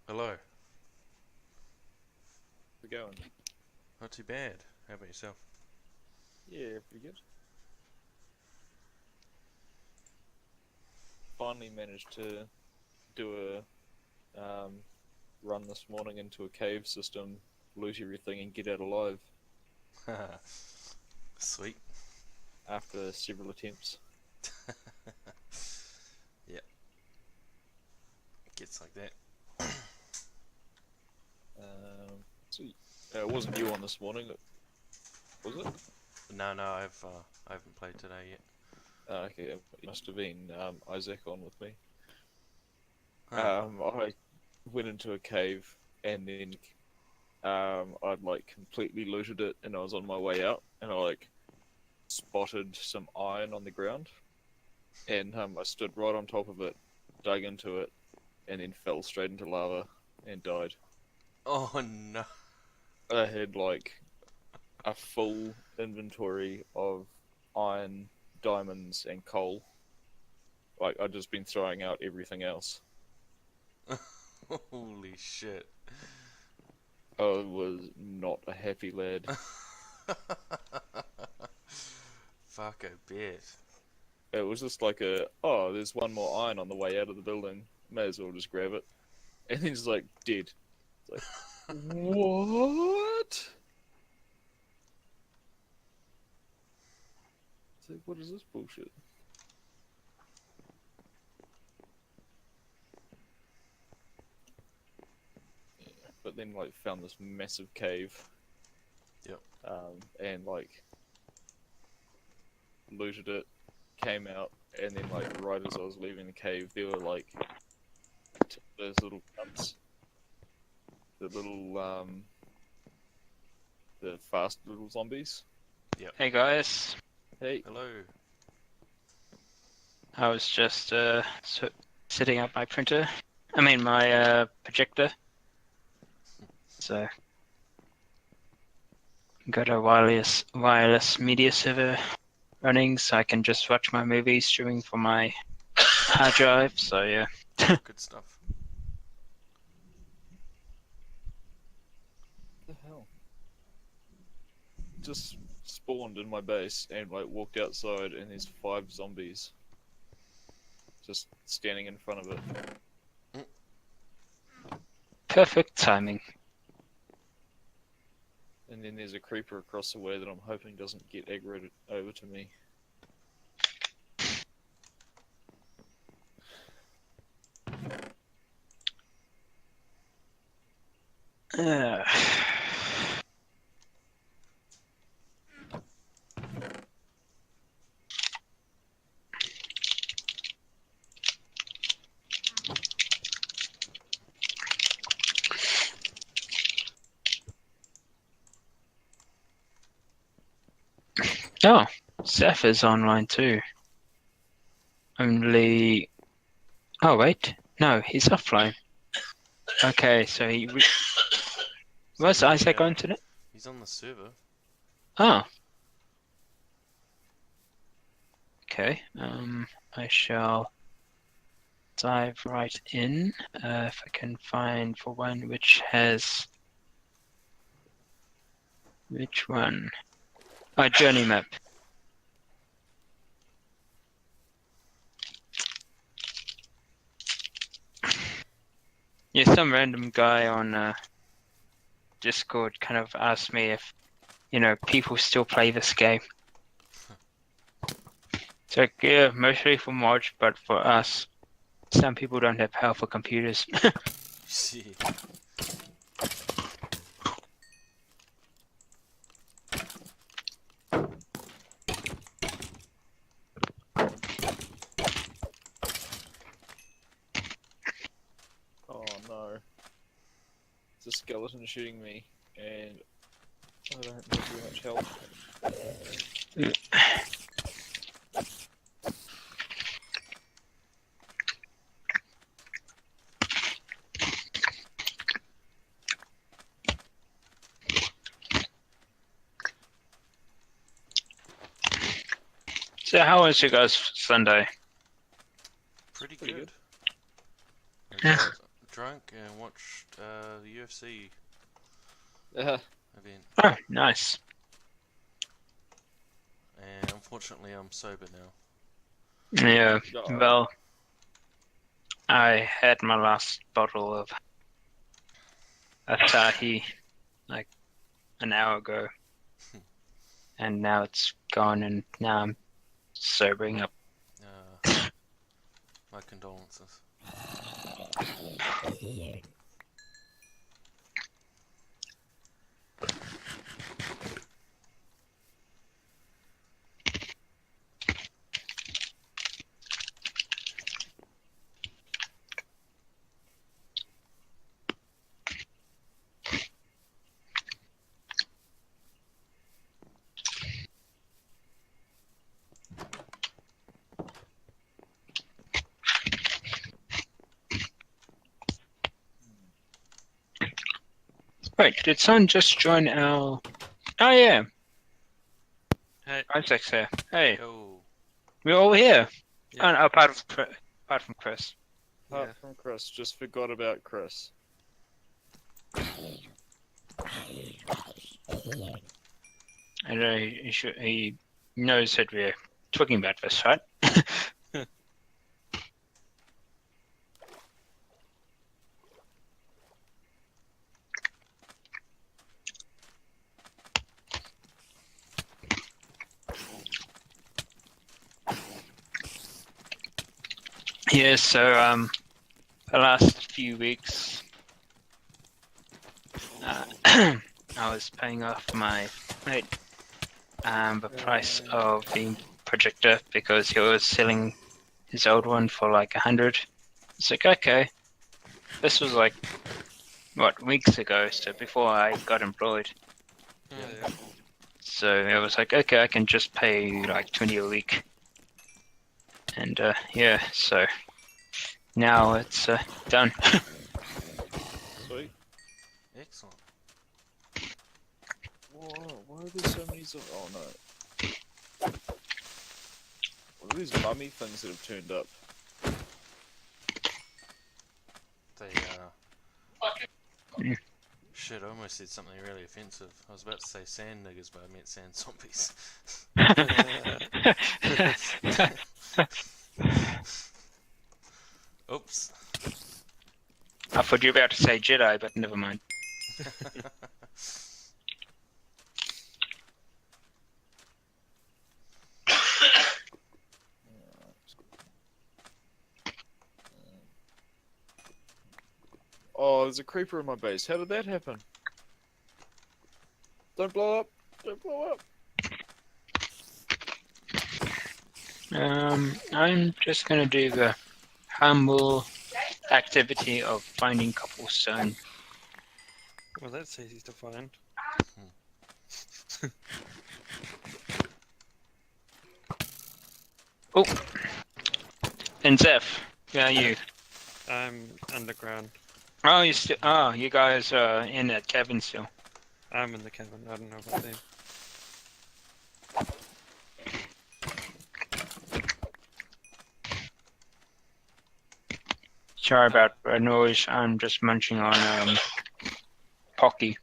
Hello. How's it going? Not too bad. How about yourself? Yeah, pretty good. Finally managed to do a run this morning into a cave system, loot everything, and get out alive Sweet. after several attempts. Yeah, it gets like that. Sweet. It wasn't you on this morning, was it? No, I haven't played today yet. Okay, it must have been Isaac on with me. Huh. I went into a cave and then I'd like completely looted it, and I was on my way out, and I like spotted some iron on the ground, and I stood right on top of it, dug into it, and then fell straight into lava and died. Oh no. I had like a full inventory of iron, diamonds, and coal. Like I'd just been throwing out everything else. Holy shit. I was not a happy lad. Fuck, I bet. It was just like oh, there's one more iron on the way out of the building. May as well just grab it. And then just like dead. It's like, what? It's like, what is this bullshit? But then like found this massive cave, Yep. and like looted it, came out, and then like right as I was leaving the cave, there were like those little cunts, the little the fast little zombies. Yep. Hey guys, Hey, Hello. I was just setting up my printer. I mean my projector. So got a wireless media server running, so I can just watch my movies streaming from my hard drive. So yeah, Good stuff. what the hell? Just spawned in my base and like walked outside, and there's 5 zombies just standing in front of it. perfect timing. And then there's a creeper across the way that I'm hoping doesn't get aggroed over to me. Uh, oh, Seth is online too. Only. Oh wait, no, he's offline. Okay, so was Isaac on today? He's on the server. Oh. Okay, I shall dive right in. If I can find for one which has which one? Oh, journey map. Yeah, some random guy on Discord kind of asked me if people still play this game. It's like yeah, mostly for mods, but for us, some people don't have powerful computers. Shit. Oh no. It's a skeleton shooting me, and I don't have very much health. So how was your guys' Sunday? Pretty Pretty good. good. I got drunk and watched the UFC Yeah. event. Oh, nice. And unfortunately, I'm sober now. Yeah, Oh. well, I had my last bottle of Asahi like an hour ago, and now it's gone, and now I'm sobering up. My condolences. Wait, did someone just join our... Oh yeah, Hey, Isaac's here. Hey, Yo. we're all here. Yeah. Oh, no, apart from Chris. Apart yeah. from Chris, just forgot about Chris. I know he knows that we're talking about this, right? Yeah, so the last few weeks, I was paying off my mate the price of the projector because he was selling his old one for like 100. It's like, okay, this was like what, weeks ago, so before I got employed. Yeah. So I was like, okay, I can just pay like 20 a week. And yeah, so now it's done. Sweet. Excellent. Whoa, why are there so many oh no. What are these mummy things that have turned up? They, Mm. Shit, I almost said something really offensive. I was about to say sand niggers, but I meant sand zombies. Oops. I thought you were about to say Jedi, but never mind. Oh, there's a creeper in my base. How did that happen? Don't blow up! Don't blow up! I'm just gonna do the humble activity of finding cobblestone. Well, that's easy to find. Oh, and Zeph, where are you? I'm underground. Oh, you guys are in that cabin still. I'm in the cabin. I don't know about them. Sorry about the noise. I'm just munching on Pocky.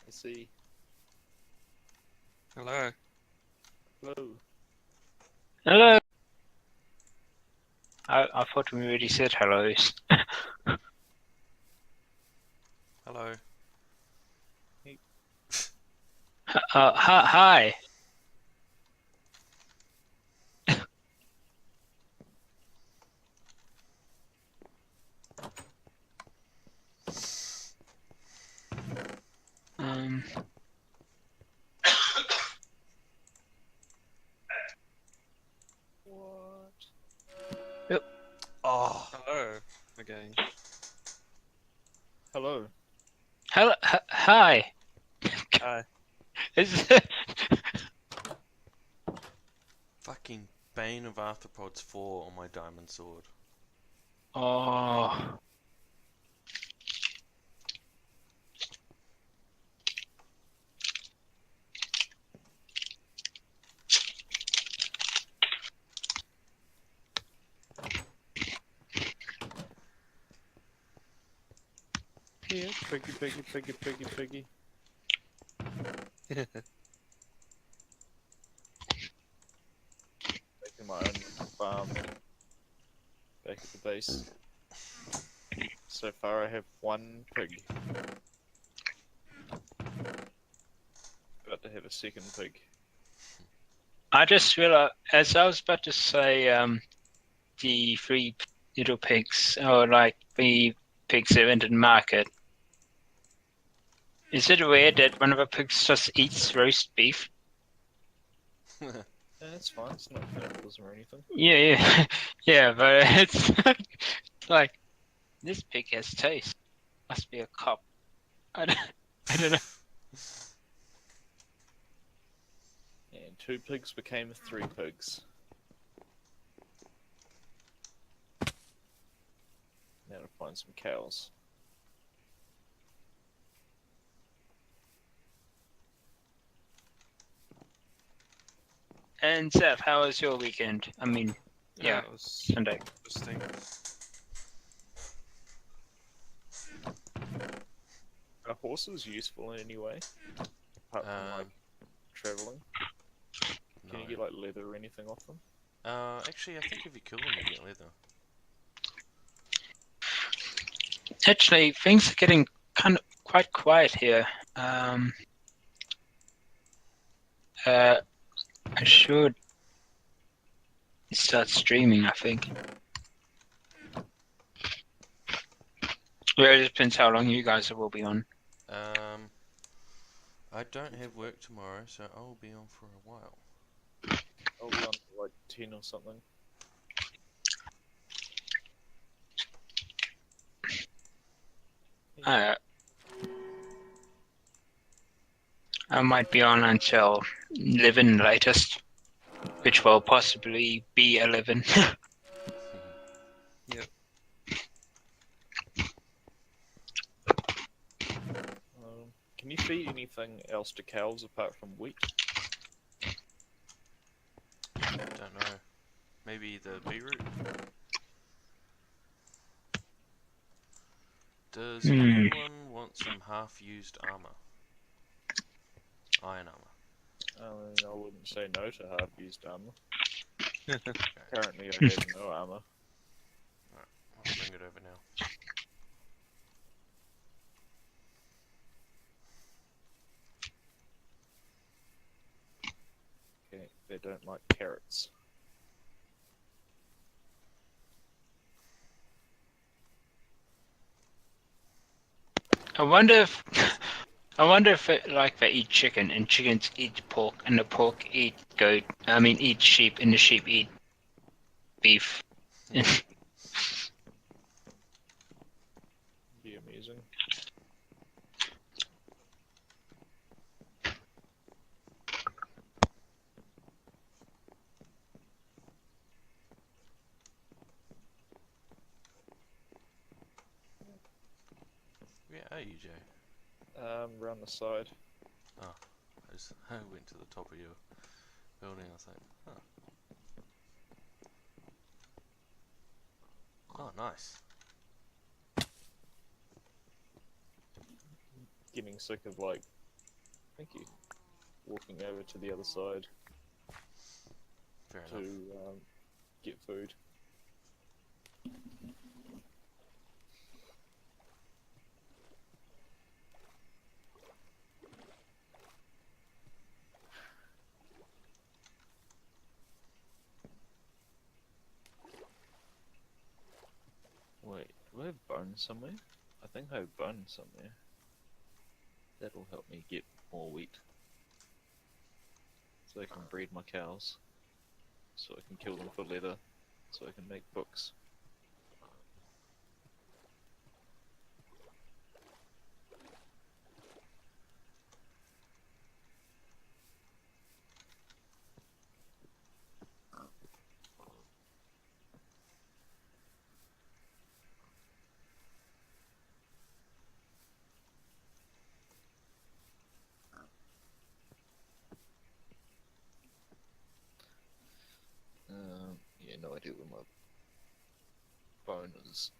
I see. Hello. Hello. Hello. I thought we already said hellos. Hello. Hi. Um. What? Oh. Hello. Again. Hello. Hello. Hi. Hi. Is Fucking Bane of Arthropods 4 on my diamond sword. Oh. Yeah, piggy. Making my own farm back at the base. So far I have one pig. About to have a second pig. I just realized, as I was about to say, the three little pigs, or like the pigs that entered the market. Is it weird that one of the pigs just eats roast beef? Yeah, that's fine, it's not cannibalism or anything. Yeah, yeah, but it's like this pig has taste. Must be a cop. I don't know. And 2 pigs became 3 pigs. Now to find some cows. And Seth, how was your weekend? I mean, yeah, it was Sunday. interesting. Are horses useful in any way? Apart from like traveling? Can No. you get like leather or anything off them? Actually, I think if you kill them, you get leather. Actually, things are getting quite quiet here. I should start streaming, I think. Well, it depends how long you guys will be on. I don't have work tomorrow, so I'll be on for a while. I'll be on for like 10 or something. I might be on until 11 latest, which will possibly be 11. Yep. Can you feed anything else to cows apart from wheat? Don't know. Maybe the beetroot? Does anyone want some half-used armor? Iron armor. I wouldn't say no to half-used armor. Okay. Currently I have no armor. I'll bring it over now. Okay, they don't like carrots. I wonder if like they eat chicken and chickens eat pork and the pork eat goat. I mean, eat sheep and the sheep eat beef. Be amazing. Where are you, Jay? Around the side. I went to the top of your building. I was like, huh. Oh, nice. Getting sick of like, thank you, walking over to the other side Fair to enough. get food. Wait, do I have bones somewhere? I think I have bones somewhere. That'll help me get more wheat. So I can breed my cows. So I can kill them for leather. So I can make books. Yeah, no idea where my bone is.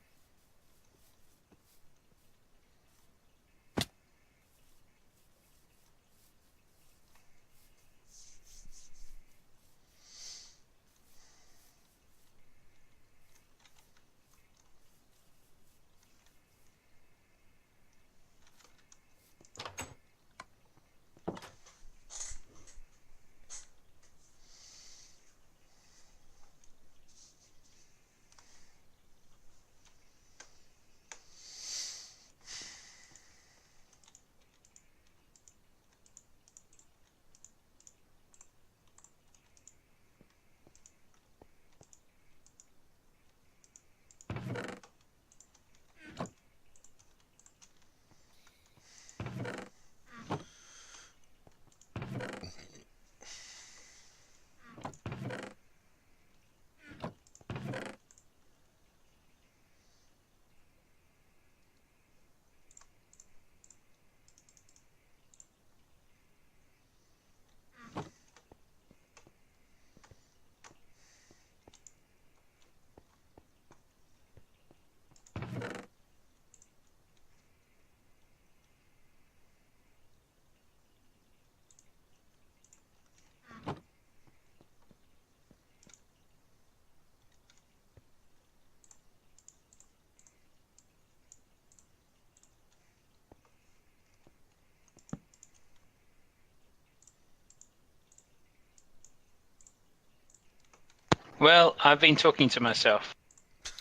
Well, I've been talking to myself.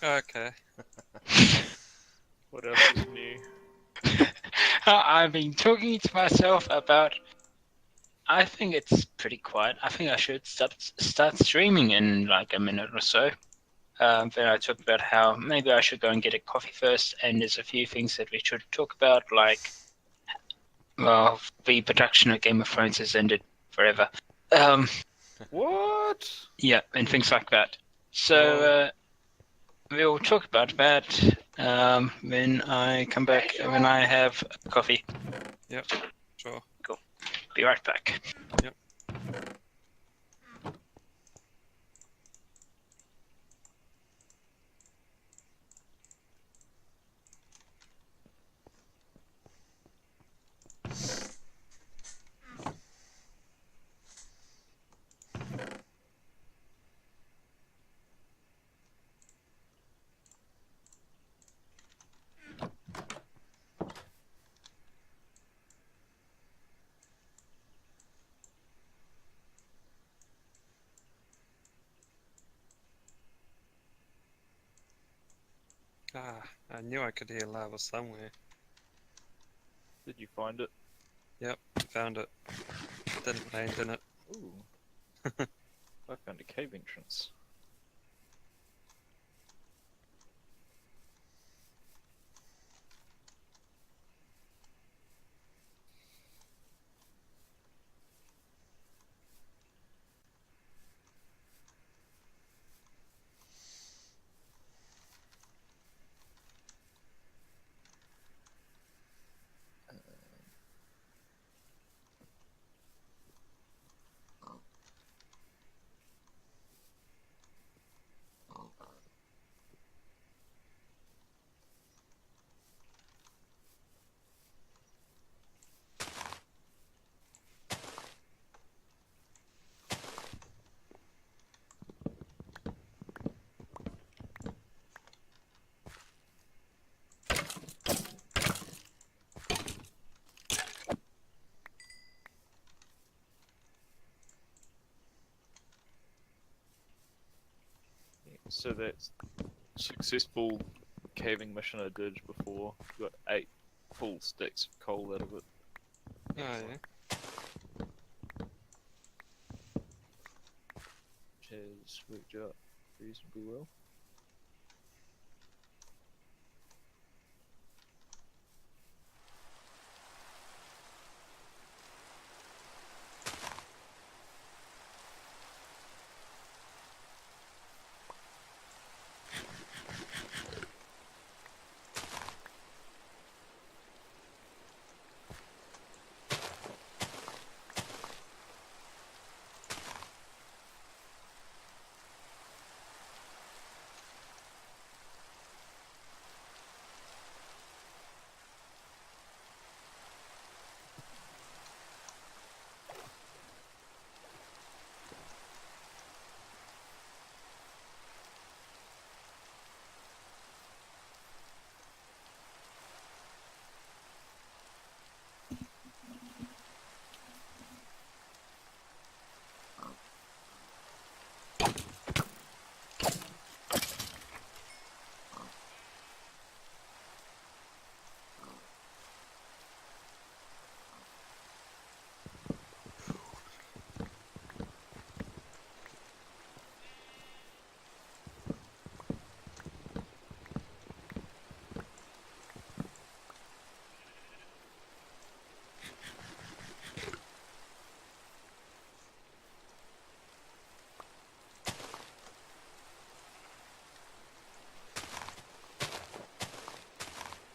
Okay. What else is new? I've been talking to myself about. I think it's pretty quiet. I think I should start streaming in like a minute or so. Then I talked about how maybe I should go and get a coffee first, and there's a few things that we should talk about, like, well, the production of Game of Thrones has ended forever. What? Yeah, and things like that. So we'll talk about that when I come back, when I have coffee. Yep. Sure. Be right back. Yep. Ah, I knew I could hear lava somewhere. Did you find it? Yep, found it. Didn't land in it. Ooh. I found a cave entrance. So that's successful caving mission I did before. Got 8 full sticks of coal out of it. Oh yeah. Which has worked out reasonably well.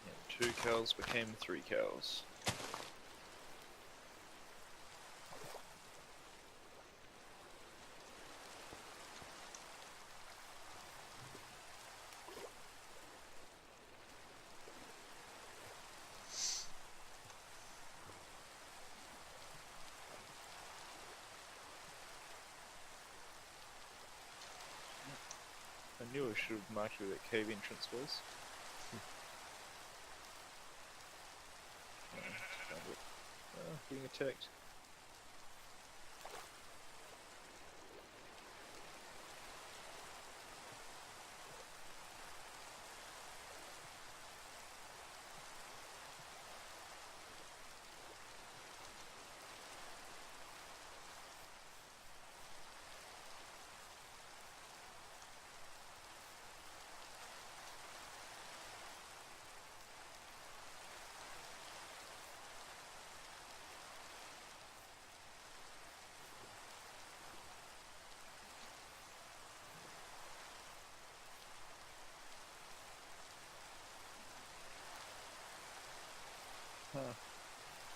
And 2 cows became 3 cows. I knew I should have marked where that cave entrance was. Found it. Being attacked.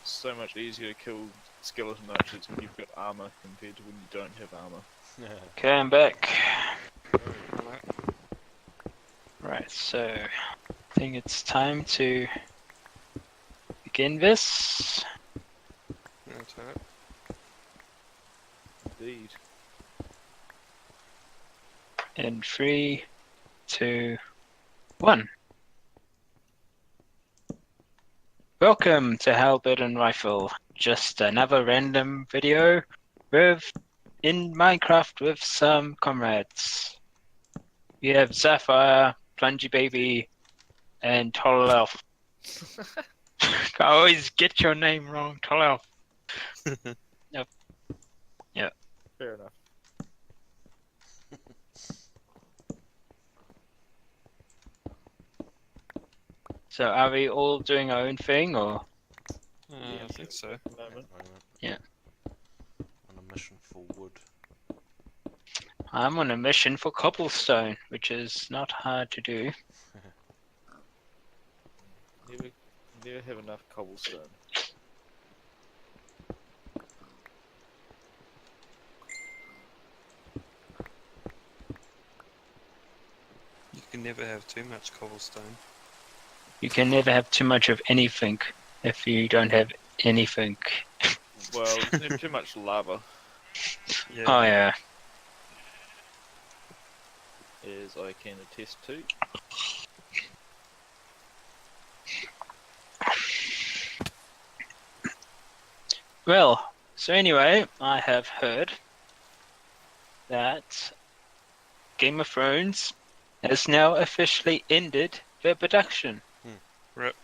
So much easier to kill skeleton archers when you've got armor compared to when you don't have armor. Okay, I'm back. Alright. Right, so I think it's time to begin this. That's alright. Indeed. In 3, 2, 1. Welcome to Halberd and Rifle. Just another random video in Minecraft with some comrades. We have Sapphire, Plungeybabie, and Tall Elf. I always get your name wrong, Tall Elf. Fair enough. So are we all doing our own thing, or? I think so. At the moment. Yeah. On a mission for wood. I'm on a mission for cobblestone, which is not hard to do. Never have enough cobblestone. You can never have too much cobblestone. You can never have too much of anything if you don't have anything. Well, you have too much lava, Yeah. Oh yeah. as I can attest to. Well, so anyway, I have heard that Game of Thrones has now officially ended their production. Rip.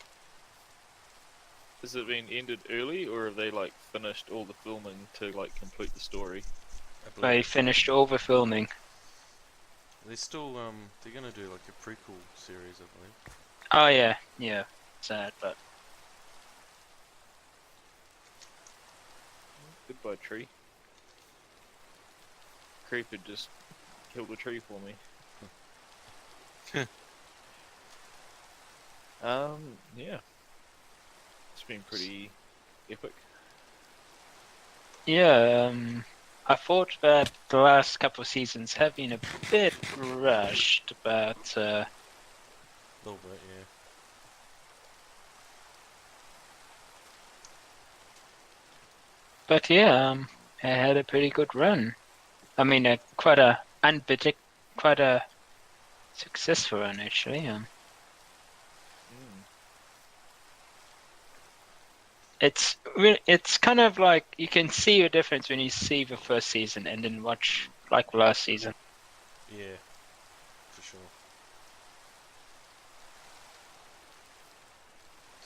Has it been ended early, or have they like finished all the filming to like complete the story? I They believe finished all the filming. they're still they're gonna do like a prequel series, I believe. Oh yeah, yeah. Sad, but Goodbye, tree. Creeper just killed a tree for me. Yeah. It's been pretty epic. yeah. I thought that the last couple of seasons have been a bit rushed, but A little bit, yeah. yeah, it had a pretty good run. I mean, quite a successful run actually. It's kind of like you can see a difference when you see the first season and then watch like last season. Yeah, for sure.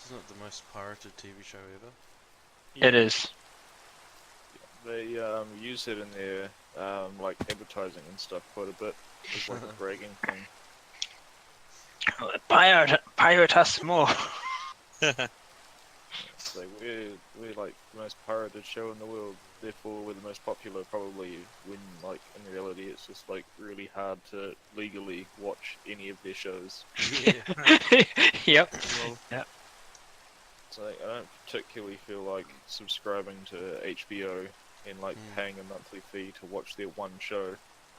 Isn't it the most pirated TV show ever? It is. They use it in their like advertising and stuff quite a bit. It's like a bragging thing. Pirate us more. It's like we're like the most pirated show in the world, therefore we're the most popular probably, when like in reality it's just like really hard to legally watch any of their shows. Yeah. Yep. So I don't particularly feel like subscribing to HBO and like paying a monthly fee to watch their one show.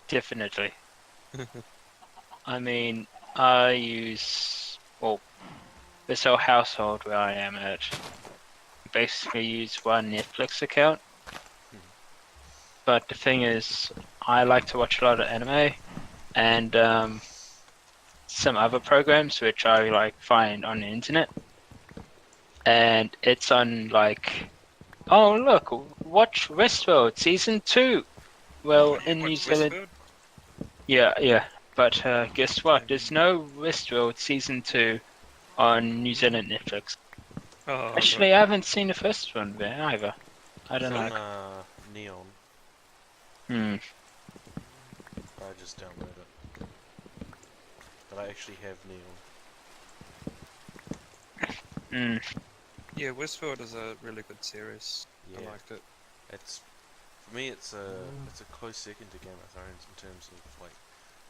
Definitely. I mean, I this whole household where I am at basically use one Netflix account. But the thing is, I like to watch a lot of anime and some other programs which I like find on the internet. And it's on like, oh look, watch Westworld season 2. Well, in New Zealand, Westworld? yeah. But guess what? There's no Westworld season 2 on New Zealand Netflix. Oh, Actually, I haven't seen the first one there either. I don't It's know. on Neon. I just download it. But I actually have Neon. yeah, Westworld is a really good series. Yeah. I liked it. It's for me it's a close second to Game of Thrones in terms of like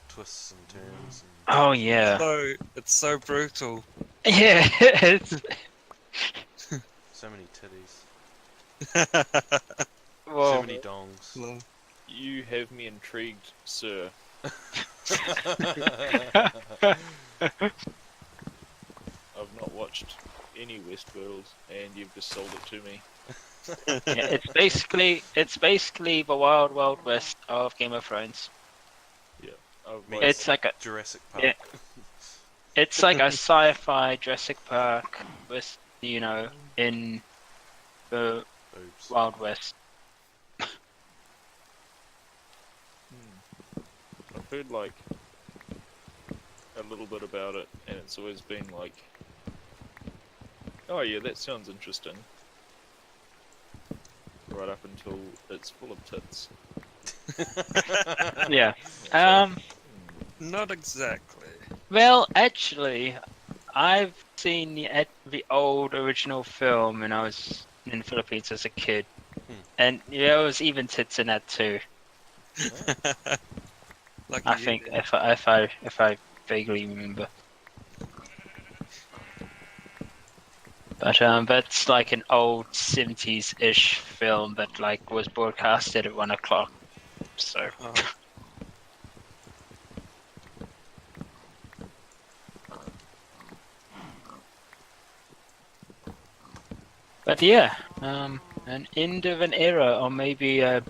twists and turns and Oh yeah. So it's so brutal. Yeah, it's titties. Well, 70 dongs. Lol. You have me intrigued, sir. I've not watched any Westworld, and you've just sold it to me. yeah, it's basically the Wild Wild West of Game of Thrones. I've Meets It's like a Jurassic Park. yeah. It's like a sci-fi Jurassic Park with in the Boobs. Wild West. I've heard like a little bit about it, and it's always been like, oh yeah, that sounds interesting. Right up until it's full of tits. Yeah. It's like, Not exactly. Well, actually, I've seen the old original film when I was in the Philippines as a kid, and there was even tits in that too. Lucky I you, think then. if I vaguely remember. But that's like an old 70s-ish film that like was broadcasted at 1 o'clock. So Oh, but yeah, an end of an era, or maybe a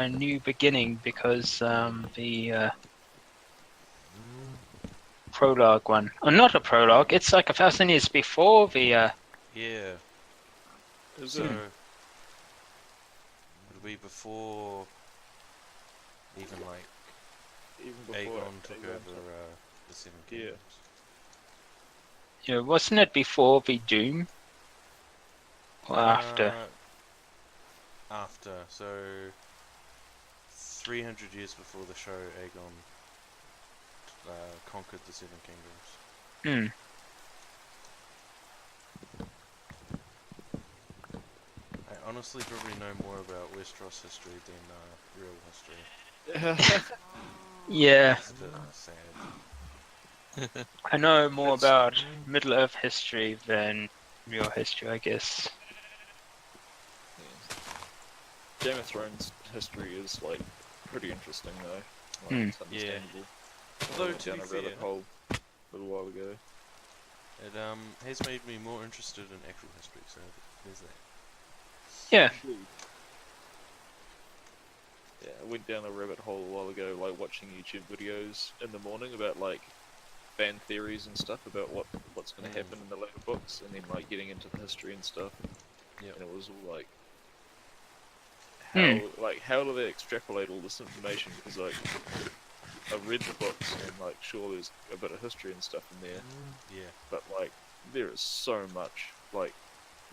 new beginning, because the prologue one, or not a prologue, it's like 1,000 years before the Yeah. is So, it? would be before even like Even before Aegon took Aegon over the Seven Yeah. Kingdoms. wasn't it before the Doom or after? After. So, 300 years before the show, Aegon conquered the Seven Kingdoms. I honestly probably know more about Westeros history than real history. Yeah, It's a bit sad. I know more That's- about Middle Earth history than real history, I guess. Game of Thrones history is like pretty interesting though. Like, it's understandable. Although, I went to down be a rabbit fair, hole a little while ago. it has made me more interested in actual history, so there's that. Yeah. Yeah, I went down a rabbit hole a while ago, like watching YouTube videos in the morning about like fan theories and stuff about what's going to happen in the later books, and then like getting into the history and stuff. Yep. And it was all like, how do they extrapolate all this information? Because like I've read the books and like sure there's a bit of history and stuff in there, Yeah. but like there is so much like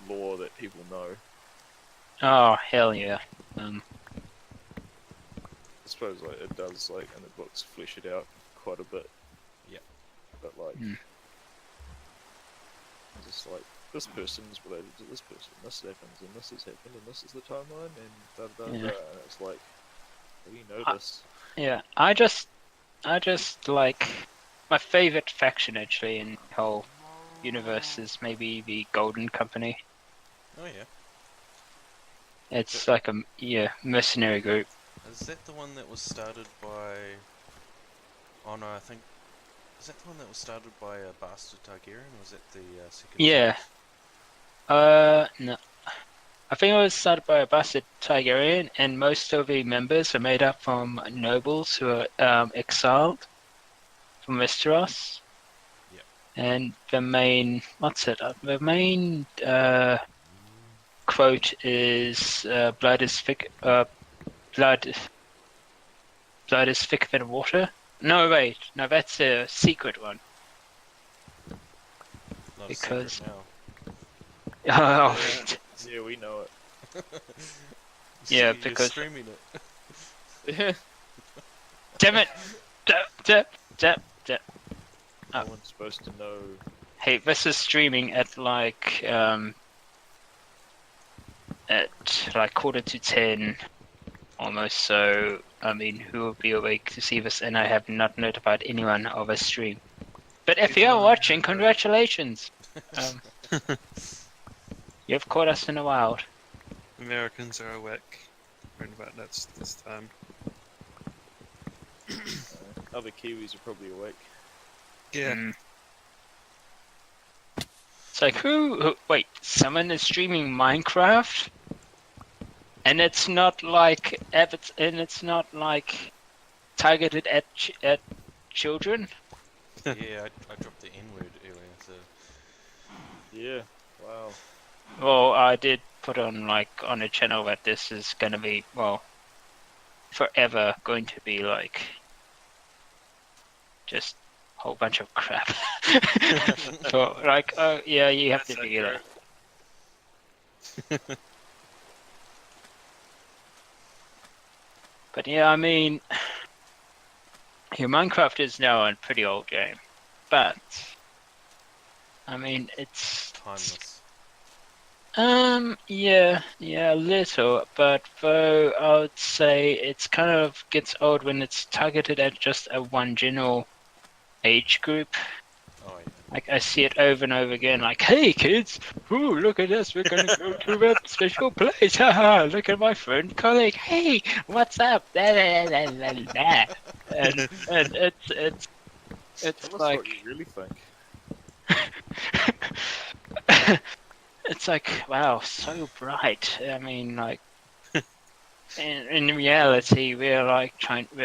lore that people know. Oh hell yeah. I suppose like it does like in the books flesh it out quite a bit. Yeah. But like Mm. just like this person's related to this person, this happens and this has happened and this is the timeline and da da da, Yeah. and it's like we know this. Yeah, I just like my favorite faction actually in the whole universe is maybe the Golden Company. Oh yeah. It's like a mercenary group. Is that the one that was started by? Oh no, I think. Is that the one that was started by a bastard Targaryen, or was that the second? Yeah. No. I think it was started by a bastard Targaryen, and most of the members are made up from nobles who are exiled from Westeros. Yep. And the main, The main quote is blood is thick. Blood is thicker than water. No, wait, no, that's a secret one. Not Because- a secret Oh, Yeah, we know it. now. Yeah, You're because- streaming it. Yeah. damn it! Damn. No one's supposed to know. Hey, this is streaming at like 10:15 almost. So I mean, who will be awake to see this? And I have not notified anyone of a stream. But if you are watching, congratulations. You've caught us in the wild. Americans are awake. Around about this time. Other Kiwis are probably awake. Yeah. Mm. It's like wait, someone is streaming Minecraft? And it's not like targeted at children. Yeah, I dropped the N word earlier, so Yeah. Wow. Well, I did put on on a channel that this is going to be forever going to be just a whole bunch of crap. So oh yeah, you have That's to do that. accurate. But yeah, I mean, Minecraft is now a pretty old game, but I mean it's timeless. yeah, a little, but though I would say it's kind of gets old when it's targeted at just a one general age group. Oh yeah. Like I see it over and over again, like, hey kids, ooh, look at us, we're gonna go to that special place, haha, look at my friend colleague, hey, what's up? Da, da, da, da, da, da. And it's Tell us like what you really think. it's like, wow, so bright. I mean, like, in reality, we're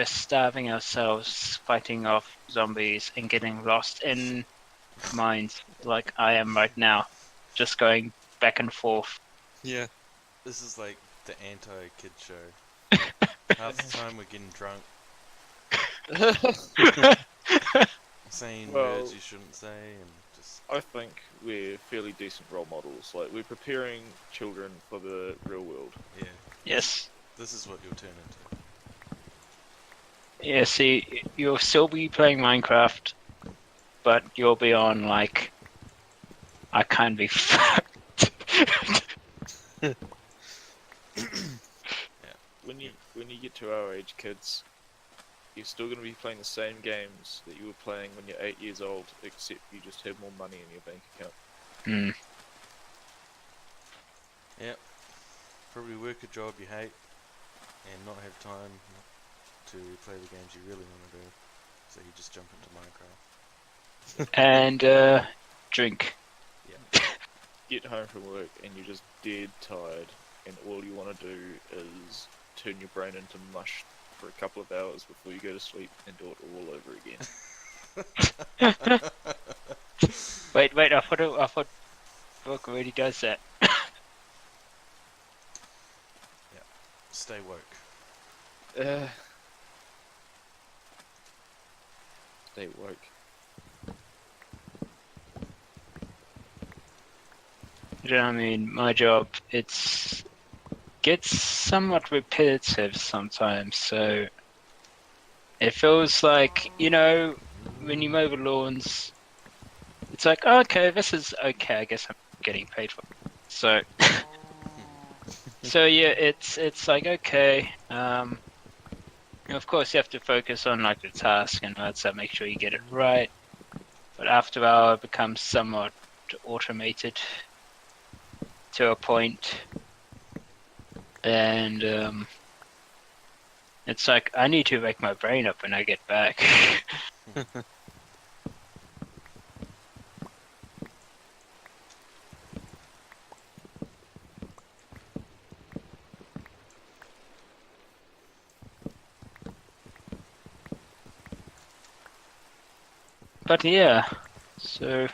starving ourselves, fighting off zombies, and getting lost in mines, like I am right now, just going back and forth. Yeah. This is like the anti-kid show. Half the time we're getting drunk, saying Well- words you shouldn't say, and just I think we're fairly decent role models. Like, we're preparing children for the real world. yeah. Yes. This is what you'll turn into. Yeah, see, you'll still be playing Minecraft, but you'll be on, like, I can't be fucked. When you get to our age, kids, you're still going to be playing the same games that you were playing when you're 8 years old, except you just have more money in your bank account. Hmm. Yep. Probably work a job you hate, and not have time to play the games you really want to do. So you just jump into Minecraft. And, drink. Get home from work and you're just dead tired, and all you want to do is turn your brain into mush for a couple of hours before you go to sleep and do it all over again. Wait, I thought book already does that. Stay woke. Stay woke. You know what I mean? My job, gets somewhat repetitive sometimes, so it feels like, when you mow the lawns, it's like, oh, okay, this is okay, I guess I'm getting paid for it. So, so yeah, it's like, okay, of course you have to focus on like the task and so make sure you get it right, but after a while it becomes somewhat automated to a point, and it's like I need to wake my brain up when I get back. But yeah, so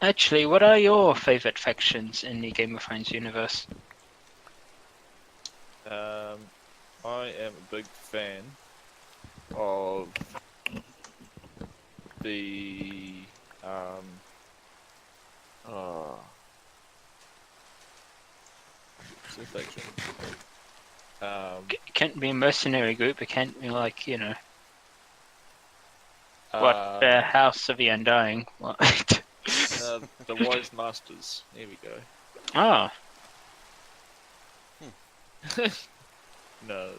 actually, what are your favorite factions in the Game of Thrones universe? I am a big fan of the what's the faction? It can't be a mercenary group. It can't be like the House of the Undying. What? The Wise Masters. There we go. Oh, No,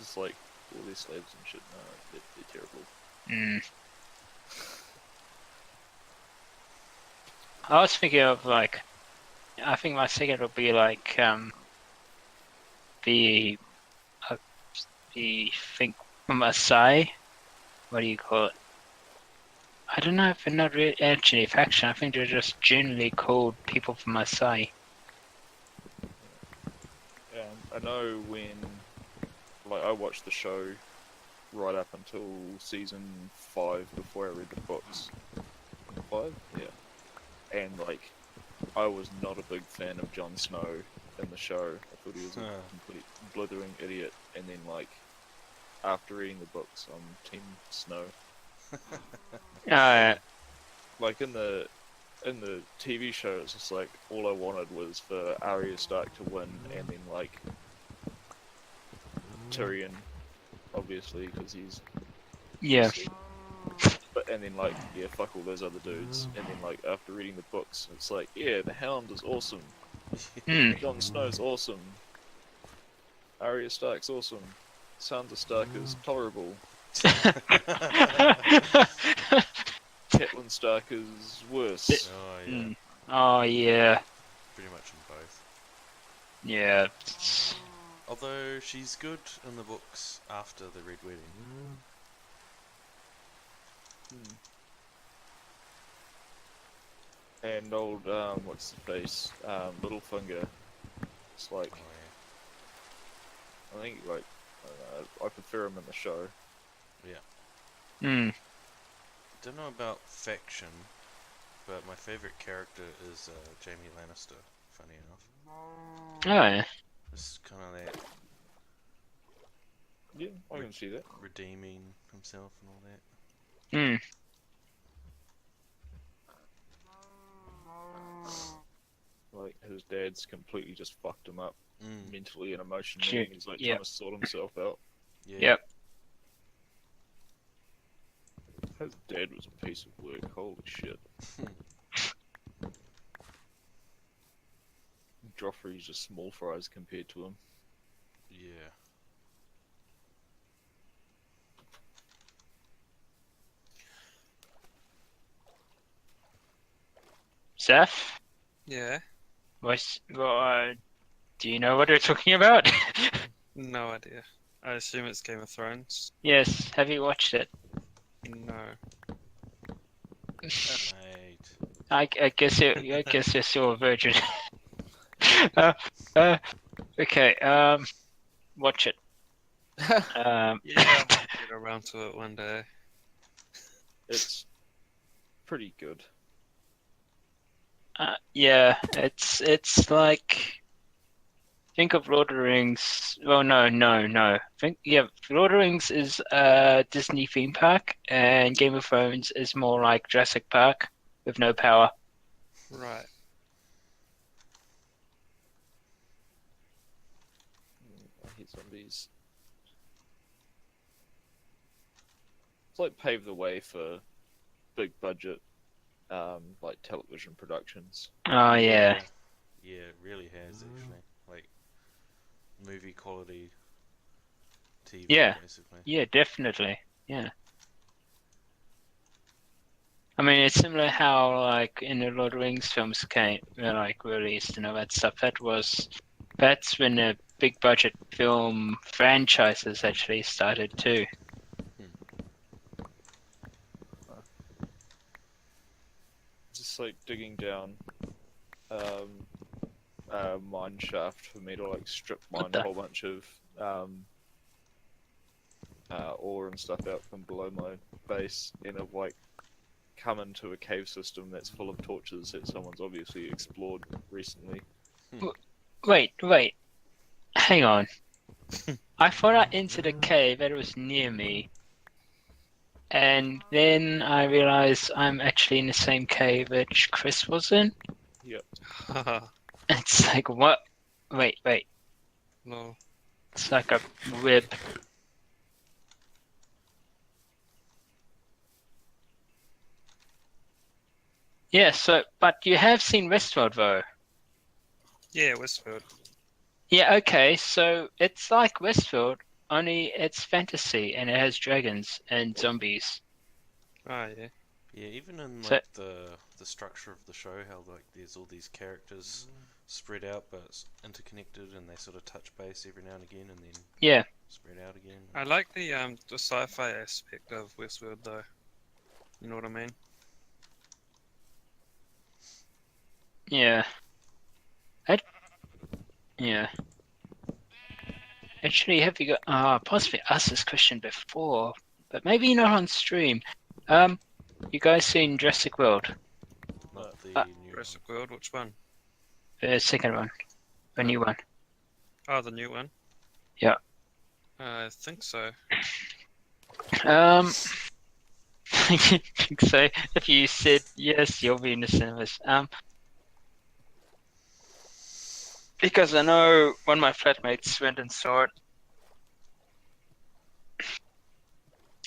just like all these slaves and shit. No, they're terrible. I was thinking of like I think my second would be like the think Maasai. What do you call it? I don't know if they're not really actually faction. I think they're just generally called people from Maasai. I know when, like, I watched the show right up until season 5 before I read the books. 5? Yeah. And, like, I was not a big fan of Jon Snow in the show. I thought he was a complete blithering idiot. And then, like, after reading the books, I'm Team Snow. Like, in the TV show, it's just like, all I wanted was for Arya Stark to win, and then, like, Tyrion, obviously, because he's... Yeah. But, and then, like, yeah, fuck all those other dudes. And then, like, after reading the books, it's like, yeah, the Hound is awesome. Jon Snow's awesome. Arya Stark's awesome. Sansa Stark is tolerable. Catelyn Stark is worse. Oh yeah. Oh yeah. Pretty much in both. Yeah. Although she's good in the books after the Red Wedding. And old, what's the face? Littlefinger. It's like, Oh I think, like, I don't know, I prefer him in the show. yeah. Hmm. Don't know about faction, but my favorite character is Jaime Lannister. Funny enough, Oh yeah. it's kind of that Yeah, I can see that. redeeming himself and all that. Hmm. Like, his dad's completely just fucked him up mentally and emotionally, Sure, and he's like yeah. trying to sort himself out. Yeah. Yep. His dad was a piece of work, holy shit. Joffrey's just small fries compared to him. Yeah. Seth, Yeah, do you know what we're talking about? no idea. I assume it's Game of Thrones. Yes. Have you watched it? No. Mate. I guess you're still a virgin. Okay. Watch it. Yeah, I might get around to it one day. It's pretty good. Yeah, it's like, think of Lord of the Rings. Well, no. Lord of the Rings is a Disney theme park, and Game of Thrones is more like Jurassic Park with no power. Right. I hate zombies. It's like paved the way for big budget, like television productions. Oh yeah. Yeah, it really has actually. Like movie quality TV, Yeah. basically. Yeah, definitely. Yeah. I mean, it's similar how like in the Lord of the Rings films were like released and all that stuff. That's when the big budget film franchises actually started too. Just like digging down a mine shaft for me to like strip mine a whole bunch of ore and stuff out from below my base, and I've like come into a cave system that's full of torches that someone's obviously explored recently. Wait. Hang on. I thought I entered a cave that was near me. And then I realized I'm actually in the same cave which Chris was in. Yep. It's like, what? Wait. No. It's like a web. Yeah, but you have seen Westworld though. Yeah, Westfield. Yeah, okay, so it's like Westworld, only it's fantasy and it has dragons and zombies. Ah, yeah. Yeah, even in So- like the the structure of the show, how like there's all these characters spread out but interconnected, and they sort of touch base every now and again, and then Yeah. spread out again. I like the sci-fi aspect of Westworld though. You know what I mean? Yeah. Yeah. Actually, have you got possibly asked this question before, but maybe not on stream. You guys seen Jurassic World? Not the Uh, new Jurassic World, which one? The second one. The new one. Oh, the new one? Yeah. I think so. So if you said yes, you'll be in the cinemas. Because I know one of my flatmates went and saw it.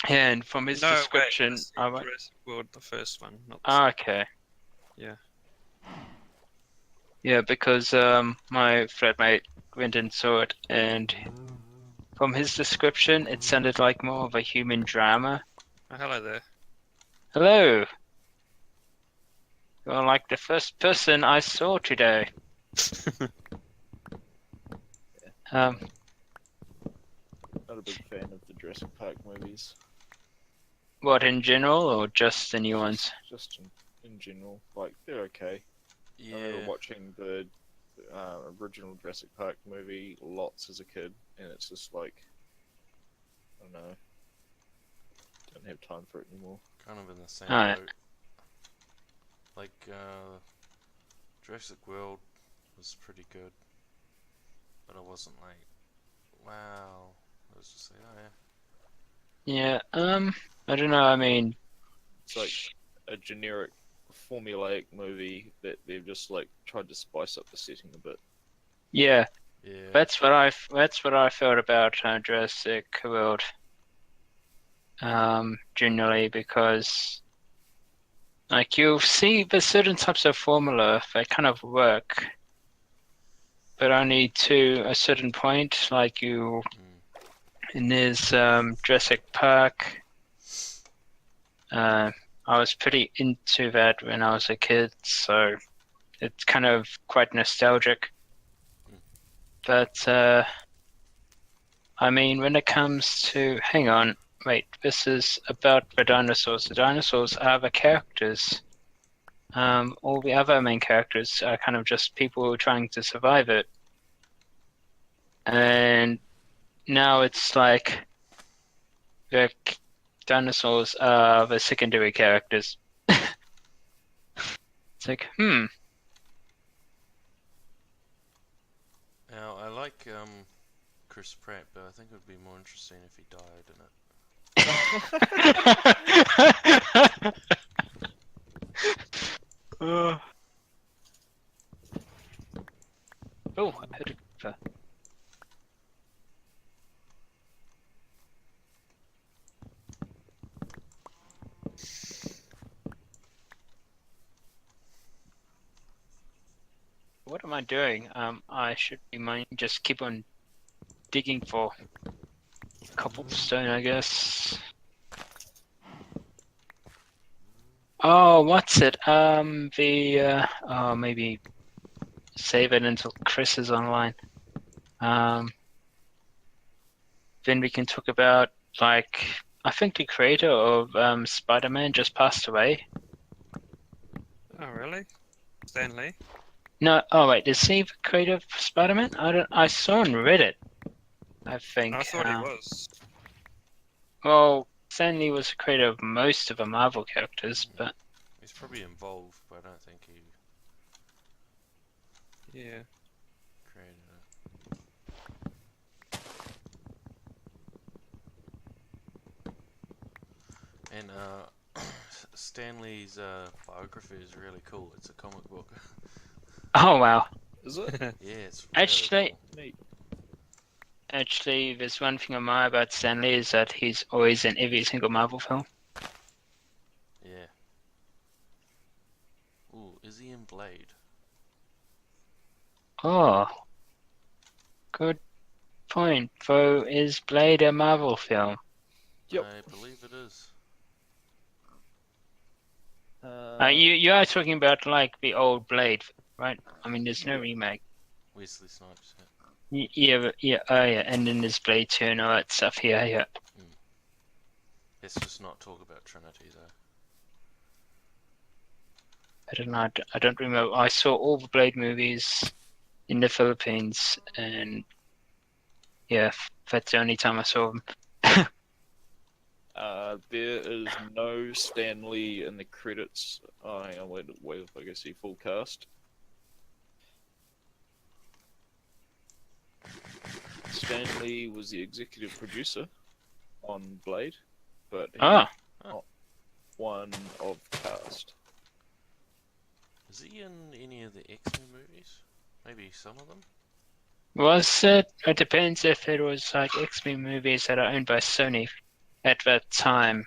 And from his No, description, wait, I went, Jurassic World, the first one, not the okay. Yeah. Yeah, because my flatmate went and saw it, and from his description, it sounded like more of a human drama. Oh, hello there. Hello. You're like the first person I saw today. Um, Not a big fan of the Jurassic Park movies. what, in general, or just the new ones? Just in general, like they're okay. I Yeah. remember watching the original Jurassic Park movie lots as a kid, and it's just like, I don't know, don't have time for it anymore. Kind of in the same Alright. boat. Like, Jurassic World was pretty good, but I wasn't like, wow. I was just like, oh yeah. Yeah, I don't know, I mean, It's like a generic, formulaic movie that they've just like tried to spice up the setting a bit. yeah, Yeah. that's what I felt about Jurassic World. Generally, because like you'll see there's certain types of formula they kind of work, but only to a certain point. Like you, and there's Jurassic Park. I was pretty into that when I was a kid, so it's kind of quite nostalgic. But I mean, when it comes to, hang on, wait, this is about the dinosaurs. The dinosaurs are the characters. All the other main characters are kind of just people trying to survive it. And now it's like the dinosaurs are the secondary characters. It's like, Now, I like Chris Pratt, but I think it would be more interesting if he died in it. Oh, I heard it. What am I doing? I should be just keep on digging for cobblestone, I guess. Oh, what's it? Maybe save it until Chris is online. Then we can talk about, like, I think the creator of Spider-Man just passed away. Oh, really? Stan Lee? No, oh wait, is he the creator of Spider-Man? I saw on Reddit, I think. I thought he was. Well, Stan Lee was the creator of most of the Marvel characters, but He's probably involved, but I don't think he Yeah. created it. And Stanley's biography is really cool. It's a comic book. oh wow. Is it? Yeah, it's really Actually, cool. Neat. Actually, there's one thing I admire about Stan Lee is that he's always in every single Marvel film. Yeah. Ooh, is he in Blade? Oh, good point. Though, is Blade a Marvel film? Yep. I believe it is. You are talking about like the old Blade, right? I mean, there's no Yeah. remake. Wesley Snipes. Yeah, oh yeah, and then there's Blade 2 and all that stuff here, yeah. Let's just not talk about Trinity though. I don't know, I don't remember. I saw all the Blade movies in the Philippines, and yeah, that's the only time I saw them. There is no Stan Lee in the credits. Oh, hang on, wait if I can see full cast. Stan Lee was the executive producer on Blade, but he Ah, was not one of cast. Is he in any of the X-Men movies? Maybe some of them? was it? It depends if it was like X-Men movies that are owned by Sony at that time.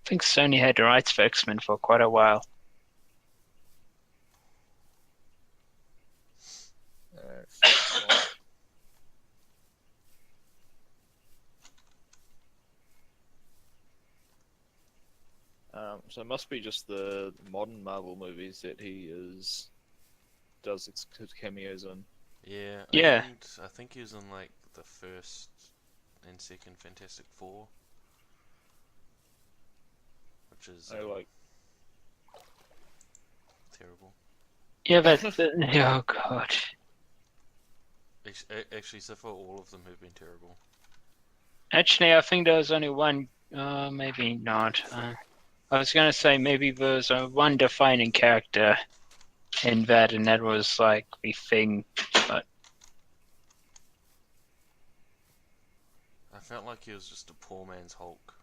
I think Sony had the rights for X-Men for quite a while. So it must be just the modern Marvel movies that he does his cameos in. Yeah. Yeah. And I think he was in like the first and second Fantastic Four. Which is I like. terrible. Yeah, but oh god. Actually, so far all of them have been terrible. Actually, I think there was only one. Maybe not. I was gonna say maybe there was one defining character in that, and that was like the Thing. But I felt like he was just a poor man's Hulk.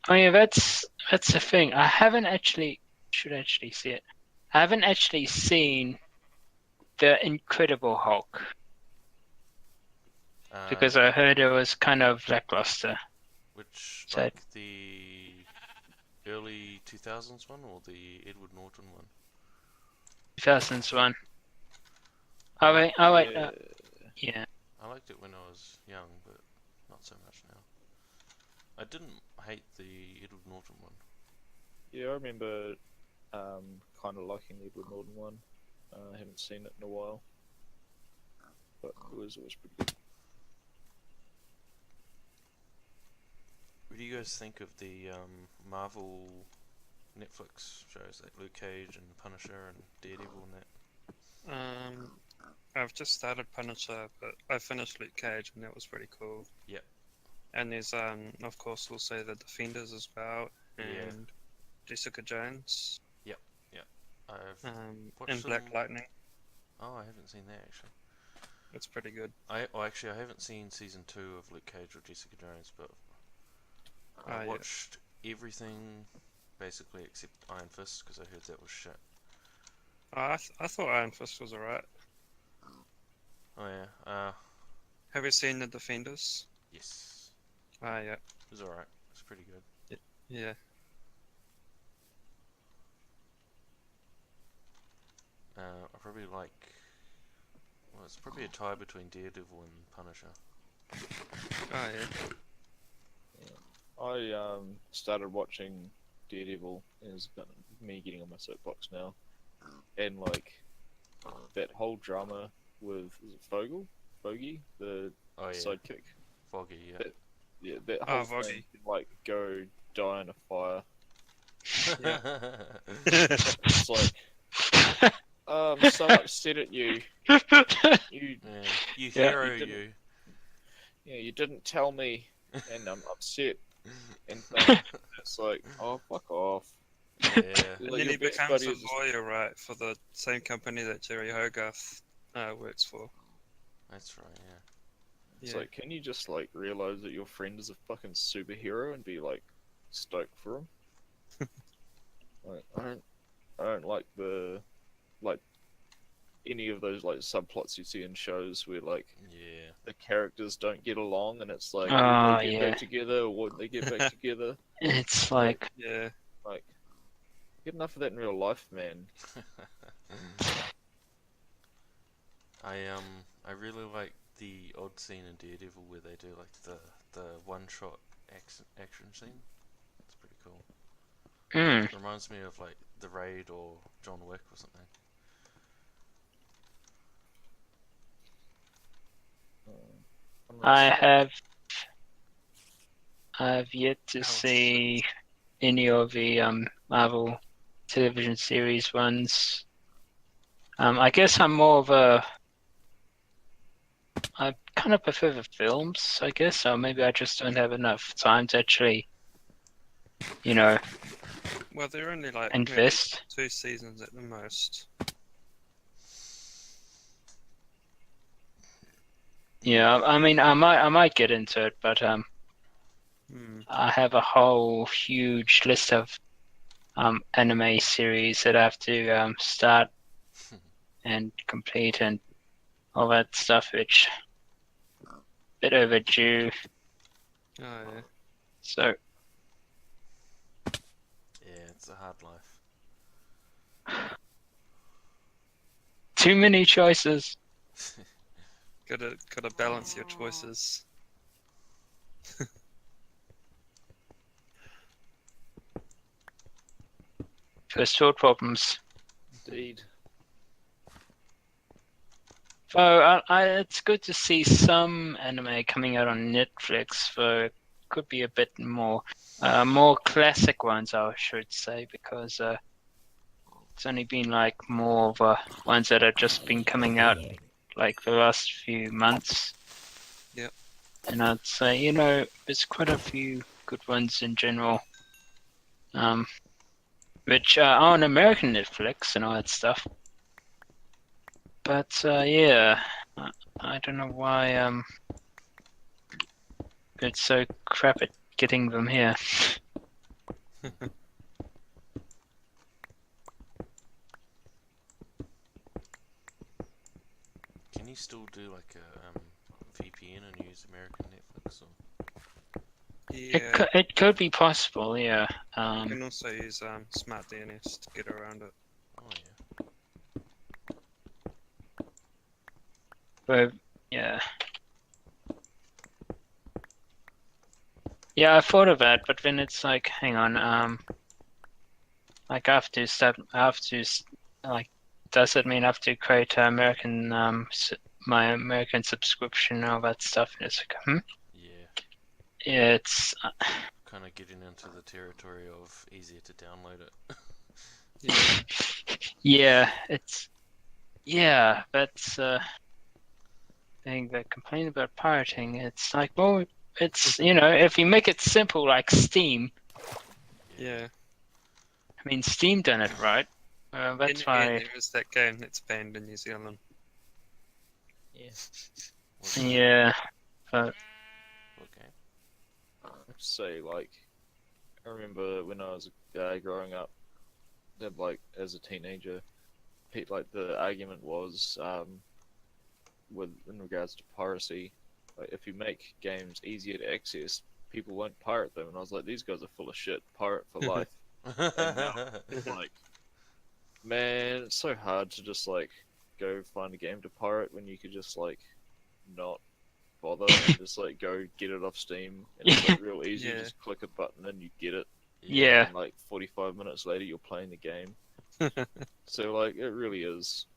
oh yeah, that's the thing. I haven't actually should actually see it. I haven't actually seen the Incredible Hulk because I heard it was kind of lackluster. Which, So- like the early 2000s one or the Edward Norton one? 2001. Oh wait, Yeah. yeah. I liked it when I was young, but not so much now. I didn't hate the Edward Norton one. Yeah, I remember kind of liking the Edward Norton one. I haven't seen it in a while, but it was pretty good. What do you guys think of the Marvel Netflix shows like Luke Cage and Punisher and Daredevil and that? I've just started Punisher, but I finished Luke Cage, and that was pretty cool. Yep. And there's of course, we'll say the Defenders as well, and Yeah. Jessica Jones. I've watched and Black some- Lightning. Oh, I haven't seen that actually. It's pretty good. I haven't seen season 2 of Luke Cage or Jessica Jones, but I Yeah. watched everything basically except Iron Fist because I heard that was shit. I thought Iron Fist was alright. Oh yeah. Have you seen the Defenders? Yes. Yeah. It was alright. It's pretty good. Yeah. I probably like. Well, it's probably a tie between Daredevil and Punisher. Oh yeah. I started watching Daredevil. It's me getting on my soapbox now, and like that whole drama with is it Foggy, the Oh yeah. sidekick. Foggy. Yeah. Yeah, that Oh, whole Foggy. thing, like go die in a fire. Yeah. It's like I'm so upset at you. You Yeah. You Yeah. hero, You you. yeah, you didn't tell me, and I'm upset. And it's like, oh, fuck off. Yeah. And Like, then your he best becomes buddy a is just- lawyer, right, for the same company that Jerry Hogarth works for. That's right. Yeah. It's Yeah. like, can you just like realize that your friend is a fucking superhero and be like stoked for him? Like, I don't like any of those like subplots you see in shows where like Yeah. the characters don't get along and it's like Oh, would they get yeah. back together or would they get back together? It's like Yeah. Like, get enough of that in real life, man. I really like the odd scene in Daredevil where they do like the one shot action scene. It's pretty cool. Mm. It reminds me of like The Raid or John Wick or something. I've yet to Oh, see any of the Marvel television series ones. I guess I'm more of a. I kind of prefer the films, I guess, or maybe I just don't have enough time to actually, Well, they're only like maybe invest. 2 seasons at the most. Yeah, I mean, I might get into it, but Hmm. I have a whole huge list of anime series that I have to start and complete and all that stuff, which a bit overdue. Oh yeah. So Yeah, it's a hard life. too many choices. Gotta balance your choices. First world problems. Indeed. So it's good to see some anime coming out on Netflix. So it could be a bit more classic ones, I should say, because it's only been like more of ones that have just been coming out like the last few months. Yep. And I'd say there's quite a few good ones in general, which are on American Netflix and all that stuff. But yeah, I don't know why it's so crap at getting them here. Can you still do like a VPN and use American Netflix? Or? Yeah. It could be possible, yeah. You can also use smart DNS to get around it. Oh yeah. But yeah. Yeah, I thought of that, but then it's like, hang on, like I have to like, does it mean I have to create American my American subscription and all that stuff? And it's like, Yeah. yeah, it's Kind of getting into the territory of easier to download it. yeah, that's thing that complain about pirating. It's like, well, it's if you make it simple like Steam. Yeah. I mean, Steam done it right. That's And why. there is that game that's banned in New Zealand. What's that? Yeah, but Okay. Say like, I remember when I was growing up, that like as a teenager, like the argument was in regards to piracy, like if you make games easier to access, people won't pirate them. And I was like, these guys are full of shit. Pirate for life. And now, like, man, it's so hard to just like go find a game to pirate when you could just like not bother and just like go get it off Steam, and it's like real easy. Yeah. You just click a button and you get it. yeah, And like 45 minutes later, you're playing the game. So like, it really is.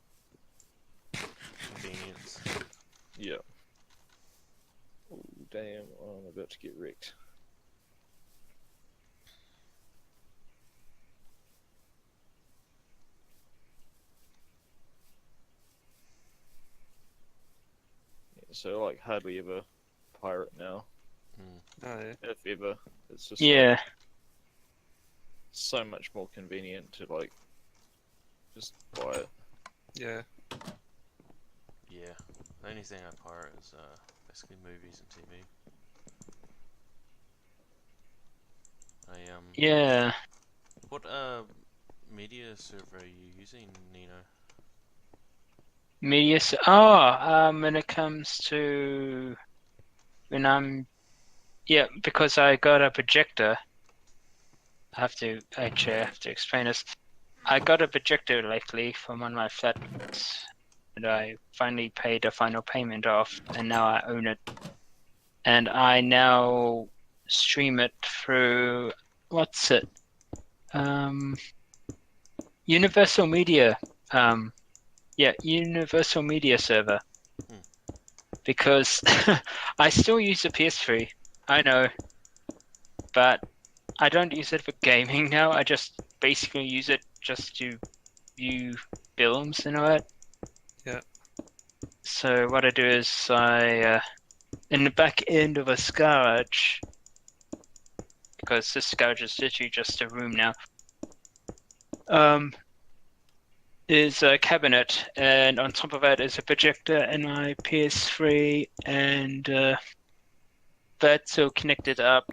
Convenience. Yeah. Oh damn! I'm about to get wrecked. So like hardly ever pirate now, Mm. Oh yeah. if ever. It's just yeah, like, so much more convenient to like just buy it. Yeah. Yeah. The only thing I pirate is basically movies and TV. yeah. What media server are you using, Nino? Media. When it comes to because I got a projector. I have to explain this. I got a projector lately from one of my flatmates, I finally paid a final payment off, and now I own it. And I now stream it through what's it? Universal Media. Universal Media server. Because I still use a PS3. I know, but I don't use it for gaming now. I just basically use it just to view films and all that. Yeah. So what I do is in the back end of a garage, because this garage is literally just a room now, is a cabinet, and on top of that is a projector and my PS3, and that's all connected up.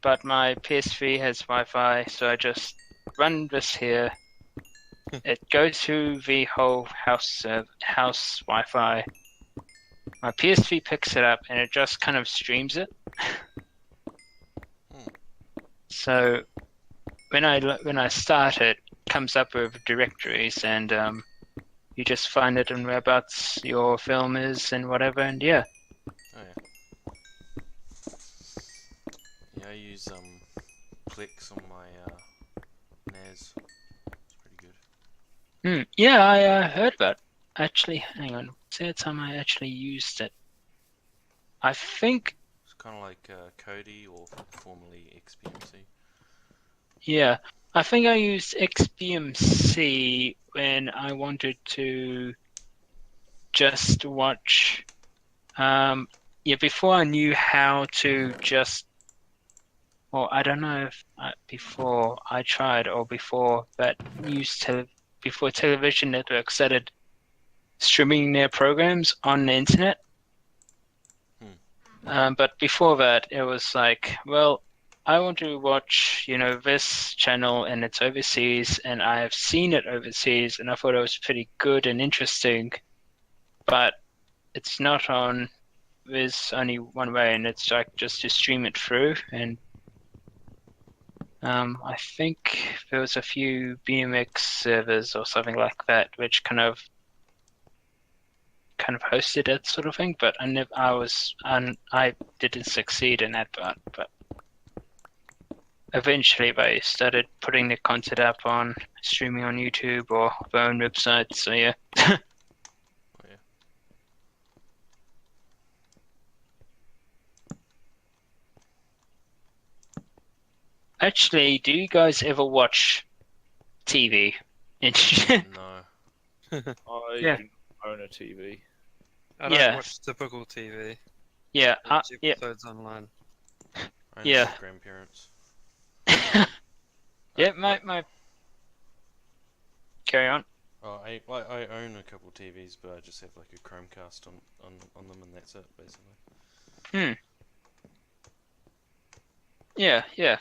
But my PS3 has Wi-Fi, so I just run this here. It goes through the whole house Wi-Fi. My PS3 picks it up and it just kind of streams it. So when I start it, comes up with directories, and you just find it and whereabouts your film is and whatever, and yeah. Oh yeah. Yeah, I use Plex on my NAS. It's pretty good. Yeah, I heard that. Actually, hang on. What's the time I actually used it? I think. It's kind of like Kodi, or formerly XBMC. Yeah, I think I used XBMC when I wanted to just watch. Before I knew how to just. Well, I don't know if before I tried or before that before television networks started streaming their programs on the internet. But before that, it was like, well, I want to watch, this channel, and it's overseas, and I have seen it overseas, and I thought it was pretty good and interesting, but it's not on. There's only one way, and it's like just to stream it through, and I think there was a few BMX servers or something like that, which kind of hosted it, sort of thing. But I didn't succeed in that part. But eventually, they started putting the content up on streaming on YouTube or their own websites. So yeah. Oh yeah. Actually, do you guys ever watch TV? No. I Yeah. do not own a TV. I don't Yeah. watch typical TV. Yeah. I watch Yeah. episodes online. Only Yeah. my grandparents. Yeah. My. Carry on. Oh, I own a couple TVs, but I just have like a Chromecast on them, and that's it basically. Yeah. Yeah.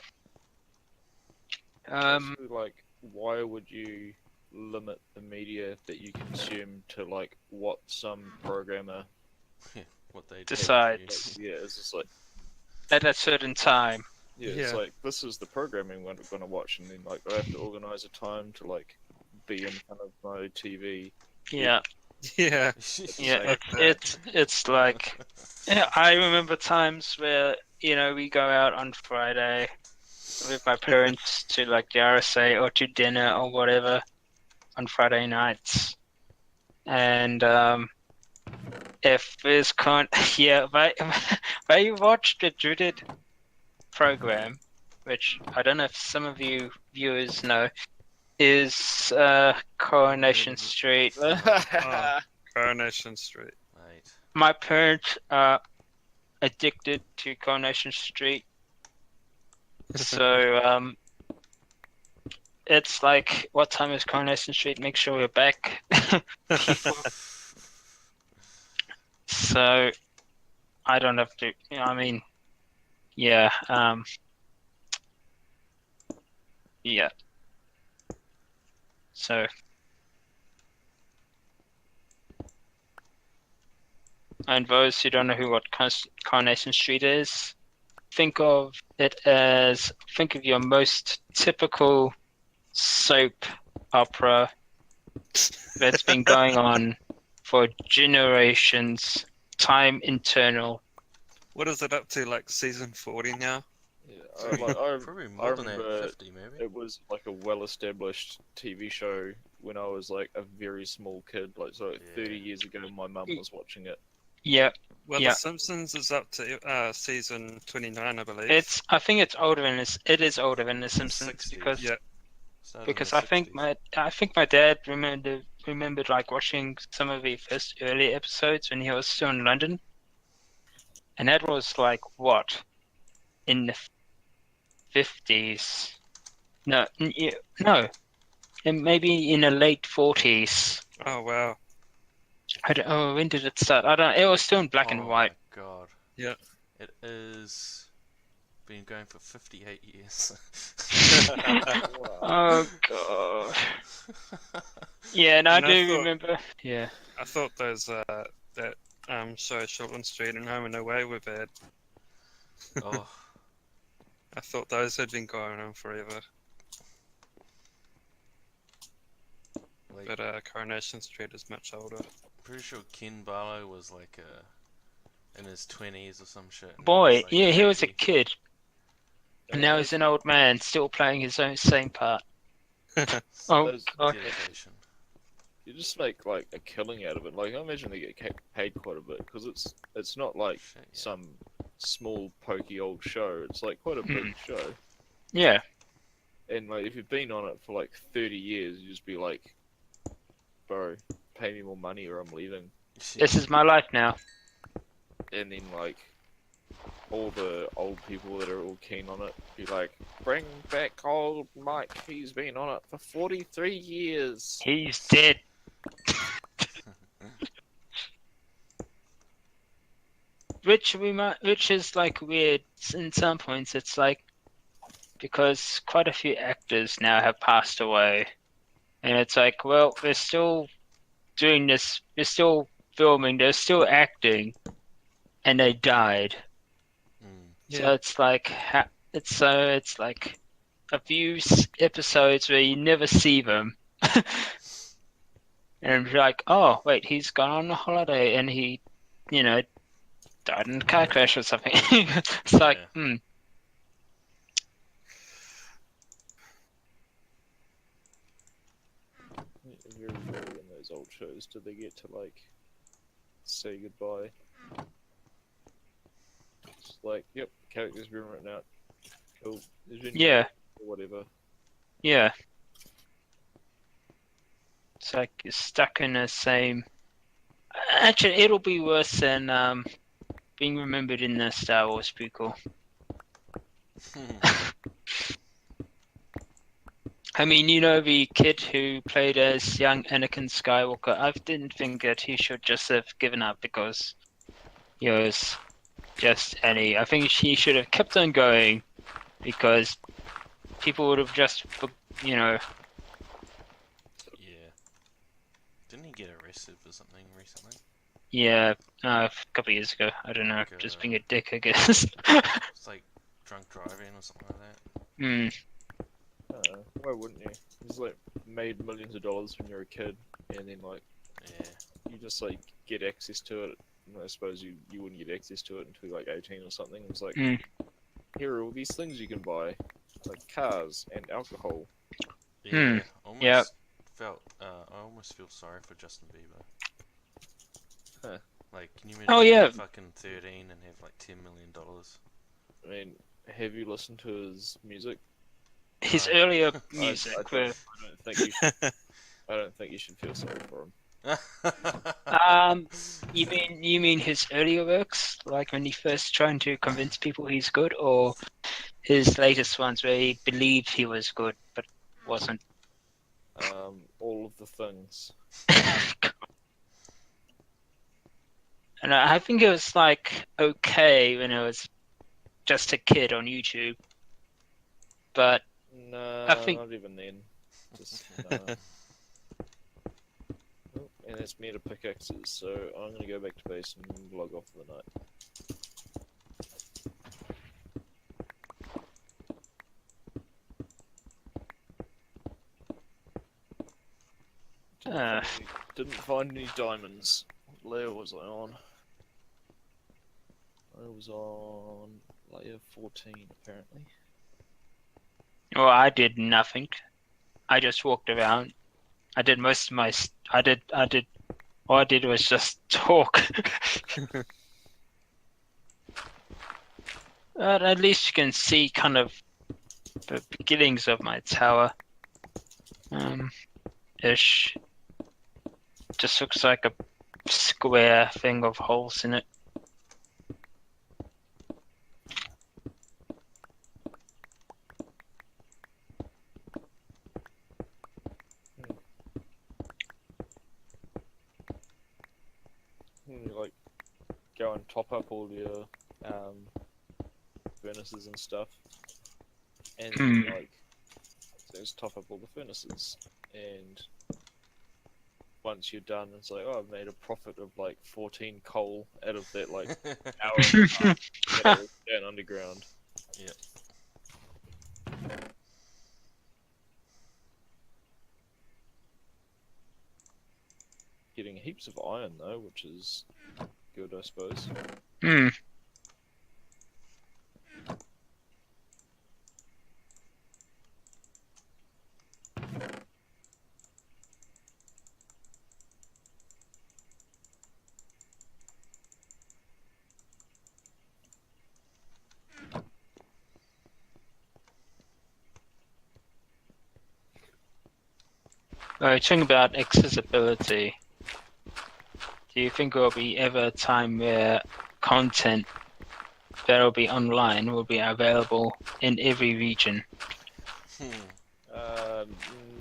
Also, like, why would you limit the media that you consume to like what some programmer What they do. Decides. yeah, it's just like At a certain time. it's Yeah. like this is the programming we're going to watch, and then like I have to organize a time to like be in front of my TV. Yeah. Yeah. Yeah. Okay. It's like, I remember times where we go out on Friday with my parents to like the RSA or to dinner or whatever on Friday nights, and if there's they watch the dreaded program, which I don't know if some of you viewers know, is Coronation Street. Oh, Coronation Street. Mate. My parents are addicted to Coronation Street, so it's like, what time is Coronation Street? Make sure we're back. So I don't have to. I mean, yeah, yeah. So and those who don't know what Coronation Street is, think of your most typical soap opera that's been going on for generations, time eternal. What is it up to? Like season 40 now? Yeah, Probably I more than that, remember 50 maybe. it was like a well-established TV show when I was like a very small kid. Like, so like 30 Yeah. years ago, my mum was watching it. Yeah, Well, Yeah. The Simpsons is up to season 29, I believe. I think it's older than this. It is older than The Simpsons 60s. because Yeah. Started in the I think 60s. my dad remembered like watching some of the first early episodes when he was still in London, and that was like what in the 50s. No, no, and maybe in the late 40s. Oh wow. I don't. Oh, when did it start? I don't. It was still in black and Oh white. my god. Yeah. It is been going for 58 years. Wow. Oh god. Yeah, and I And I do thought- remember. Yeah. I thought those that show Shortland Street and Home and Away were bad. Oh, I thought those had been going on forever. like, But Coronation Street is much older. pretty sure Ken Barlow was like in his 20s or some shit. and he Boy, was, like, yeah, he was a 80. kid. And now he's an old man, still playing his own same part. Oh Those- god. Dedication. You just make like a killing out of it. Like, I imagine they get paid quite a bit because it's not like Shit, yeah. some small pokey old show. It's like quite a big show. Yeah. And like, if you've been on it for like 30 years, you just be like, bro, pay me more money or I'm leaving. This is my life now. And then like all the old people that are all keen on it be like, bring back old Mike. He's been on it for 43 years. He's dead. Which is like weird in some points. It's like because quite a few actors now have passed away, and it's like, well, they're still doing this. They're still filming. They're still acting, and they died. Mm. So it's like it's like a few episodes where you never see them, and you're like, oh wait, he's gone on a holiday and he, died in a car crash or something. It's like, Yeah. Very rarely in those old shows do they get to like say goodbye. It's like, yep, character's been written out. Cool. There's been Yeah. or whatever. Yeah. It's like you're stuck in the same. Actually, it'll be worse than being remembered in the Star Wars prequel. I mean, the kid who played as young Anakin Skywalker. I didn't think that he should just have given up because he was just any. I think he should have kept on going because people would have just, Yeah. Didn't he get arrested for something recently? Yeah, a couple of years ago. I don't know, Like, just being a dick, I guess. It's like drunk driving or something like that. Hmm. Why wouldn't you? He's like made millions of dollars when you're a kid, and then like Yeah. you just like get access to it. And I suppose you wouldn't get access to it until you're like 18 or something. It's like, Mm. here are all these things you can buy, like cars and alcohol. Yeah. Almost Yep. I almost feel sorry for Justin Bieber. Huh. Like, can you imagine Oh, being yeah. fucking 13 and have like $10 million? I mean, have you listened to his music? His No. earlier I music don't, were. I don't think you should. I don't think you should feel sorry for him. You mean his earlier works, like when he first trying to convince people he's good, or his latest ones where he believed he was good but wasn't? All of the things. And I think it was like okay when I was just a kid on YouTube, but No, I think- not even then. Just no. Oh, and it's me to pickaxes, so I'm gonna go back to base and log off for the night. Uh. Didn't find any diamonds. What layer was I on? I was on layer 14 apparently. Well, I did nothing. I just walked around. I did most of my. I did. All I did was just talk. But at least you can see kind of the beginnings of my tower. Ish. Just looks like a square thing of holes in it. You like go and top up all your furnaces and stuff, and then, like just top up all the furnaces, and once you're done, it's like, oh, I've made a profit of like 14 coal out of that like hour and a half that I was down underground. Yeah. Getting heaps of iron though, which is good, I suppose. Talking about accessibility, do you think there will be ever a time where content that will be online will be available in every region?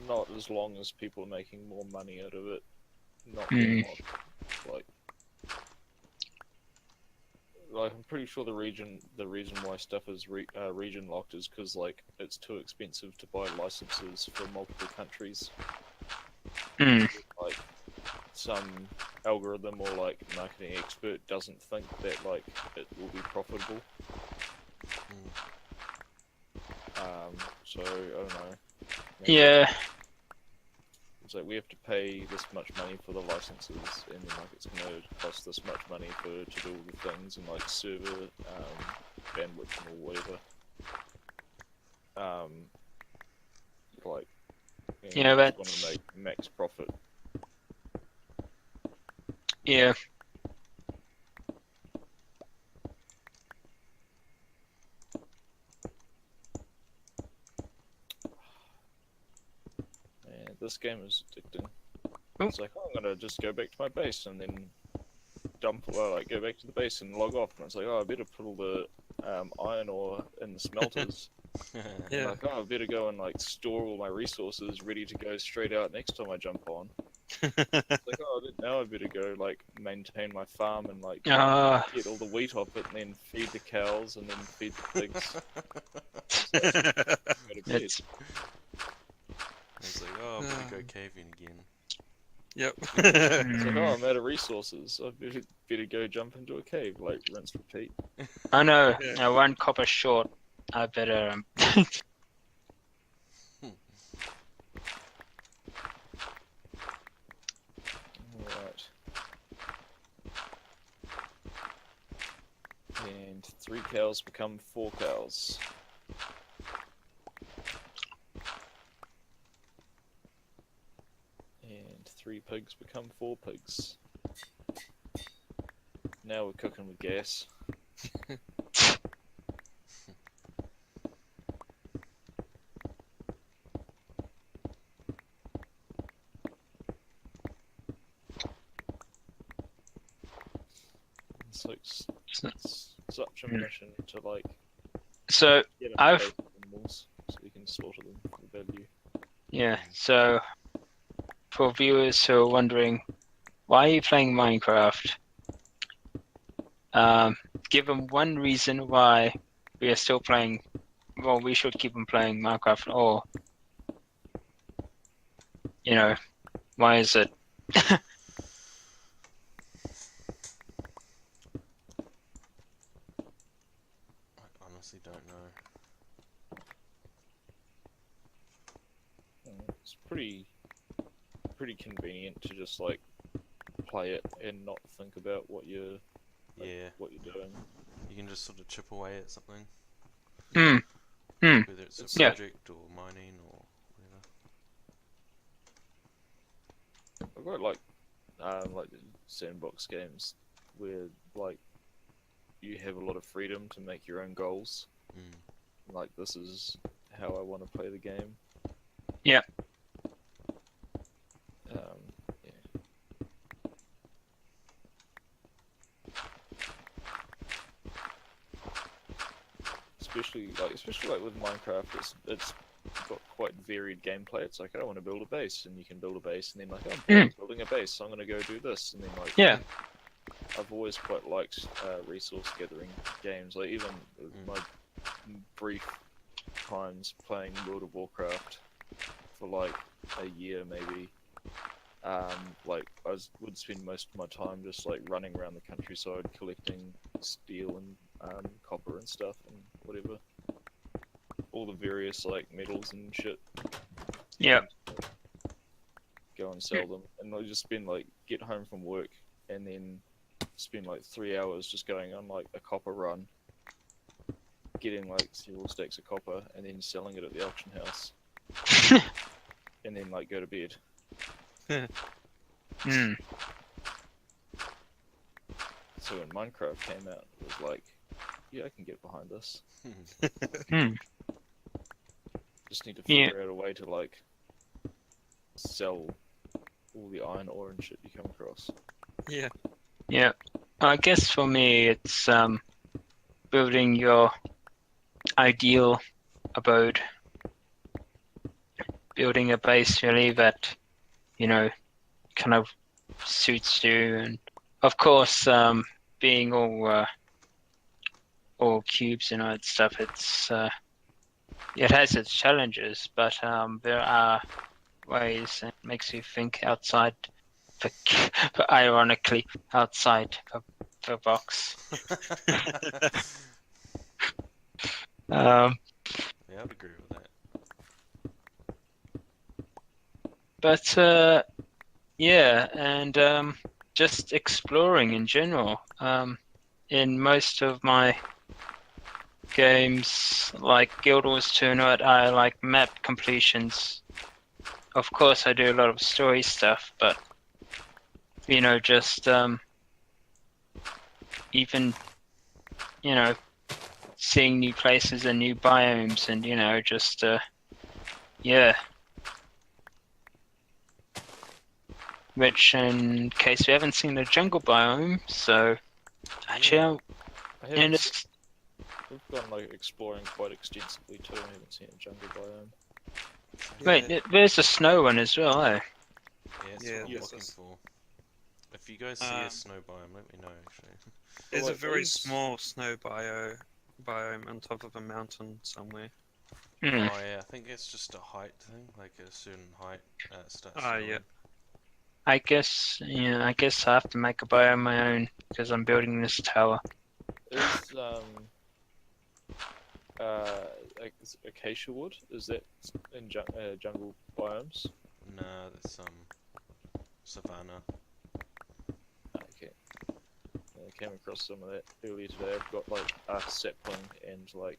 Not as long as people are making more money out of it. Not Hmm. like I'm pretty sure the reason why stuff is region locked is because like it's too expensive to buy licenses for multiple countries. Like some algorithm or like marketing expert doesn't think that like it will be profitable. So I don't know. Maybe Yeah. it's like we have to pay this much money for the licenses, and then like it's gonna cost this much money to do all the things and like server bandwidth or whatever. Like Yeah, just want that's to make max profit. yeah. Man, this game is addicting. Oh. It's like, oh, I'm gonna just go back to my base and then like go back to the base and log off, and it's like, oh, I better put all the iron ore in the smelters. Yeah. Like, oh, I better go and like store all my resources ready to go straight out next time I jump on. It's like, oh, now I better go like maintain my farm and like get all the wheat off it, and then feed the cows and then feed the pigs. It's It's like, oh, I better go caving again. Yep. It's like, oh, I'm out of resources. I better go jump into a cave, like rinse, repeat. I know. Yeah. One copper short. I better. Alright. And 3 cows become 4 cows. And 3 pigs become 4 pigs. Now we're cooking with gas. It's like such a mission to like So get I've animals so you can slaughter them for value. yeah. So for viewers who are wondering, why are you playing Minecraft? Give them one reason why we are still playing. Well, we should keep on playing Minecraft, or why is it? I honestly don't know. It's pretty pretty convenient to just like play it and not think about what you're what you're doing. You can just sort of chip away at something, Hmm. Hmm. whether it's a It's- Yeah. project or mining or whatever. I've got like sandbox games where like you have a lot of freedom to make your own goals. Mm. Like this is how I want to play the game. Yeah. Yeah. Especially like with Minecraft, it's got quite varied gameplay. It's like I want to build a base, and you can build a base, and then like I'm building a base, so I'm gonna go do this, and then like Yeah. I've always quite liked resource gathering games. Like even my brief times playing World of Warcraft for like a year maybe. Like would spend most of my time just like running around the countryside collecting steel and copper and stuff and whatever, all the various like metals and shit. Yeah. Go and sell them, and I'll just spend like get home from work and then spend like 3 hours just going on like a copper run, getting like several stacks of copper, and then selling it at the auction house, and then like go to bed. Hmm. So when Minecraft came out, it was like, yeah, I can get behind this. Hmm. Just need to Yeah. figure out a way to like sell all the iron ore and shit you come across. Yeah. Yeah. I guess for me, it's building your ideal abode, building a base really that kind of suits you, and of course, being all cubes and stuff. It has its challenges, but there are ways that makes you think outside, ironically, outside the box. Yeah, I'd agree with that. But yeah, and just exploring in general. In most of my games, like Guild Wars 2 and what, I like map completions. Of course, I do a lot of story stuff, but just even seeing new places and new biomes, and just yeah. Which, in case we haven't seen the jungle biome, so actually, I and haven't. it's We've gone like exploring quite extensively too. I haven't seen a jungle biome. wait, there's a snow one as well, eh? Yeah, that's Yeah, what I'm yes, looking that's- for. If you guys see a Um, snow biome, let me know actually. There's a like, very is- small snow biome on top of a mountain somewhere. Hmm. Oh yeah, I think it's just a height thing, like a certain height starts Ah, yeah. snowing. I guess I have to make a biome my own because I'm building this tower. Is like is acacia wood? Is that in jungle biomes? Nah, that's savanna. Okay. I came across some of that earlier today. I've got like a sapling and like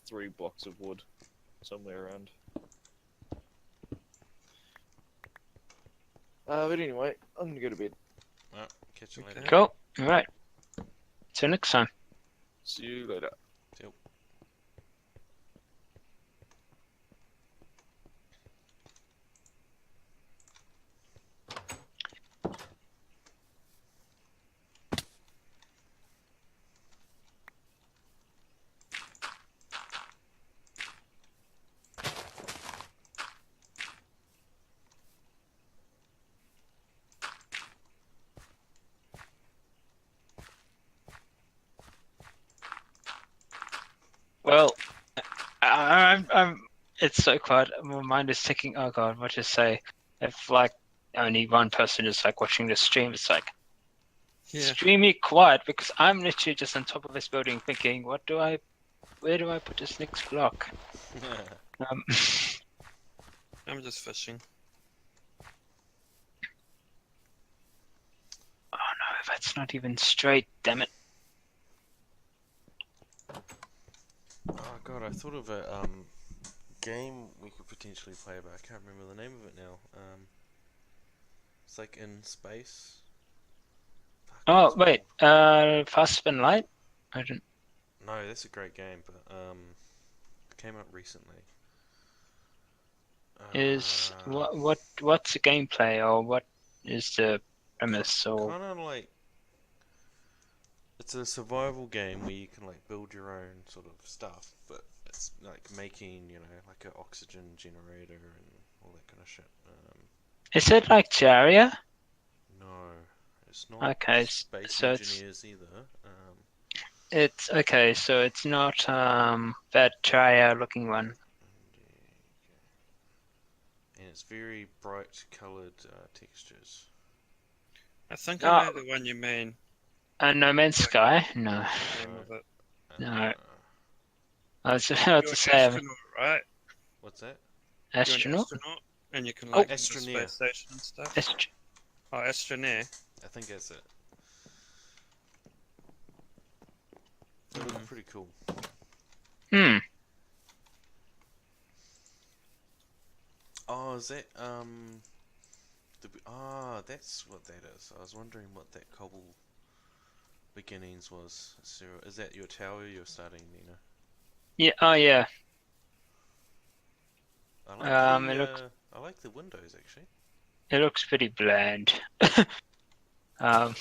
3 blocks of wood somewhere around. But anyway, I'm gonna go to bed. Well, catch you later. Okay. Cool. All right. Till next time. See you later. Yep. Well, I'm. It's so quiet. My mind is ticking. Oh God, what to say? If like only one person is like watching the stream, it's like Yeah. extremely quiet because I'm literally just on top of this building thinking, where do I put this next block? Um, I'm just fishing. it's not even straight. Damn it. Oh god, I thought of a game we could potentially play, but I can't remember the name of it now. It's like in space. Fuck, Oh what's it wait, called? Fast Spin Light. I don't. No, that's a great game, but it came out recently. Is what's the gameplay, or what is the premise, or Kind of like it's a survival game where you can like build your own sort of stuff, but it's like making, you know, like an oxygen generator and all that kind of shit. is it like Terraria? No, it's not Okay, Space so Engineers either. it's okay. So it's not that Terraria looking one. And it's very bright coloured textures. I think Oh, I know the one you mean. No Man's Sky. No, Name of it. no. I was about You're to an say astronaut, right? What's that? You're an astronaut. astronaut, and you can Oh. like go to the Astroneer. space station and stuff. Ast- Oh, astronaut. I think that's it. It looks pretty cool. Hmm. Oh, is that that's what that is. I was wondering what that cobble beginnings was. Sarah, is that your tower you're starting, Nina? Yeah. Oh yeah. I like It looks I like the windows actually. pretty bland. um.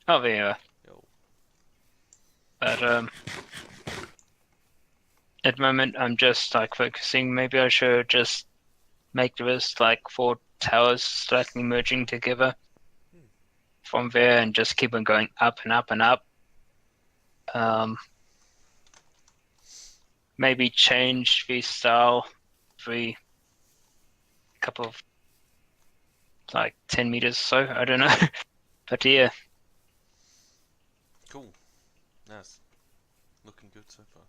Oh yeah. Yo. But at the moment I'm just like focusing. Maybe I should just make this like 4 towers slightly merging together from there, and just keep on going up and up and up. Maybe change the style every couple of like 10 meters or so. I don't know. But yeah. Cool. Nice. Looking good so far.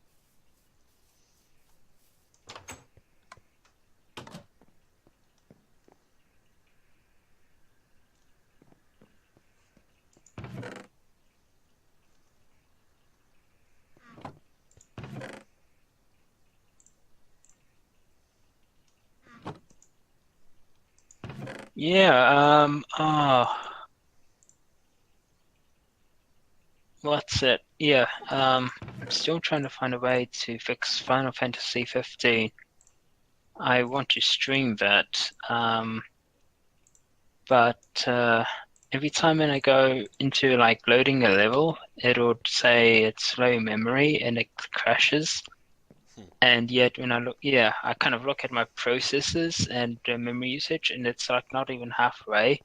Yeah, what's it? Yeah, still trying to find a way to fix Final Fantasy 15. I want to stream that, but every time when I go into like loading a level, it'll say it's low memory and it crashes. And yet when I look, yeah, I kind of look at my processes and memory usage, and it's like not even halfway.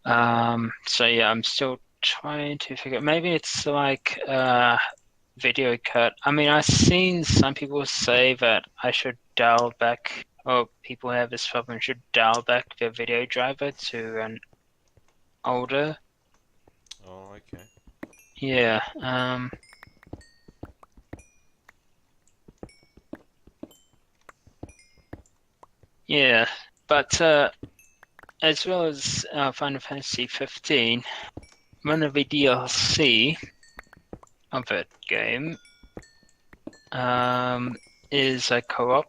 So yeah, I'm still trying to figure. Maybe it's like video cut. I mean, I've seen some people say that I should dial back, or people who have this problem should dial back their video driver to an older. Oh, okay. Yeah. Yeah, but as well as Final Fantasy 15, one of the DLC of that game is a co-op.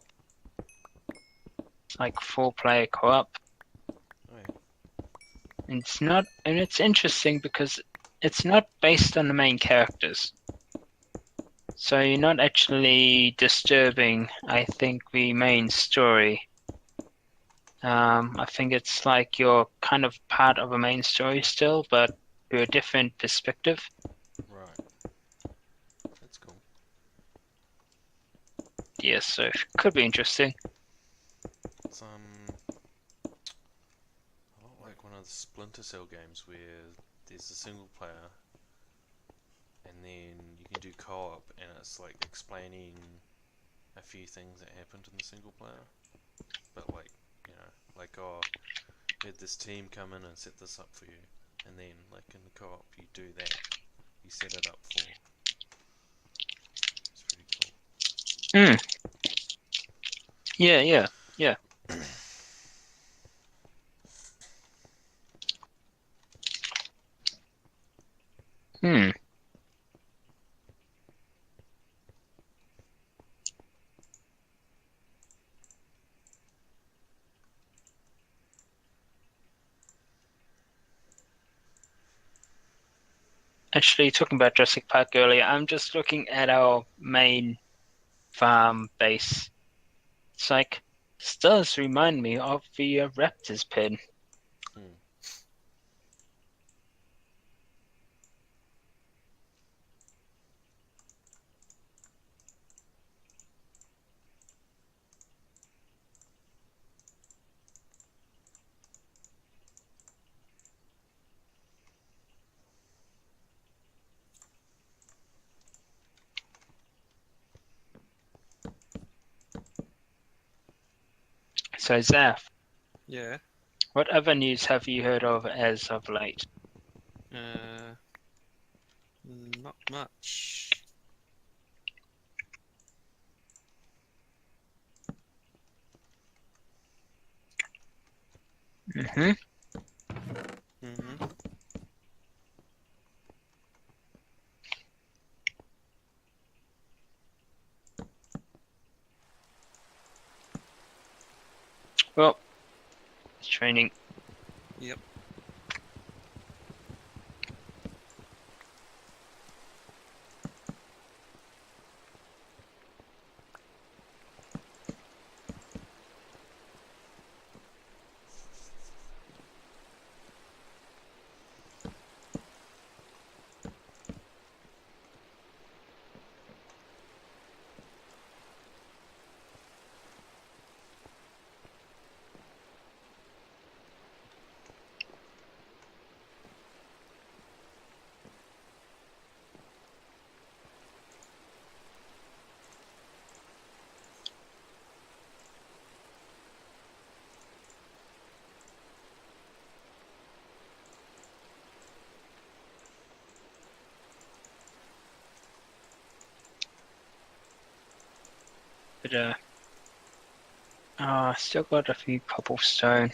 It's like 4-player co-op. Oh, yeah. And it's interesting because it's not based on the main characters. So you're not actually disturbing, I think, the main story. I think it's like you're kind of part of a main story still, but through a different perspective. Right. That's cool. Yeah, so it could be interesting. It's a lot like one of the Splinter Cell games where there's a single player and then you can do co-op and it's like explaining a few things that happened in the single player. But like, you know, like, oh, you had this team come in and set this up for you, and then like in the co-op you do that. You set it up for. It's pretty cool. Yeah. actually talking about Jurassic Park earlier, I'm just looking at our main farm base. It's like, this does remind me of the Raptors pen. Hmm. So Zaf, Yeah. what other news have you heard of as of late? Uh, not much. Mm-hmm. Mhm. Well, training. Yep. But still got a few cobblestone.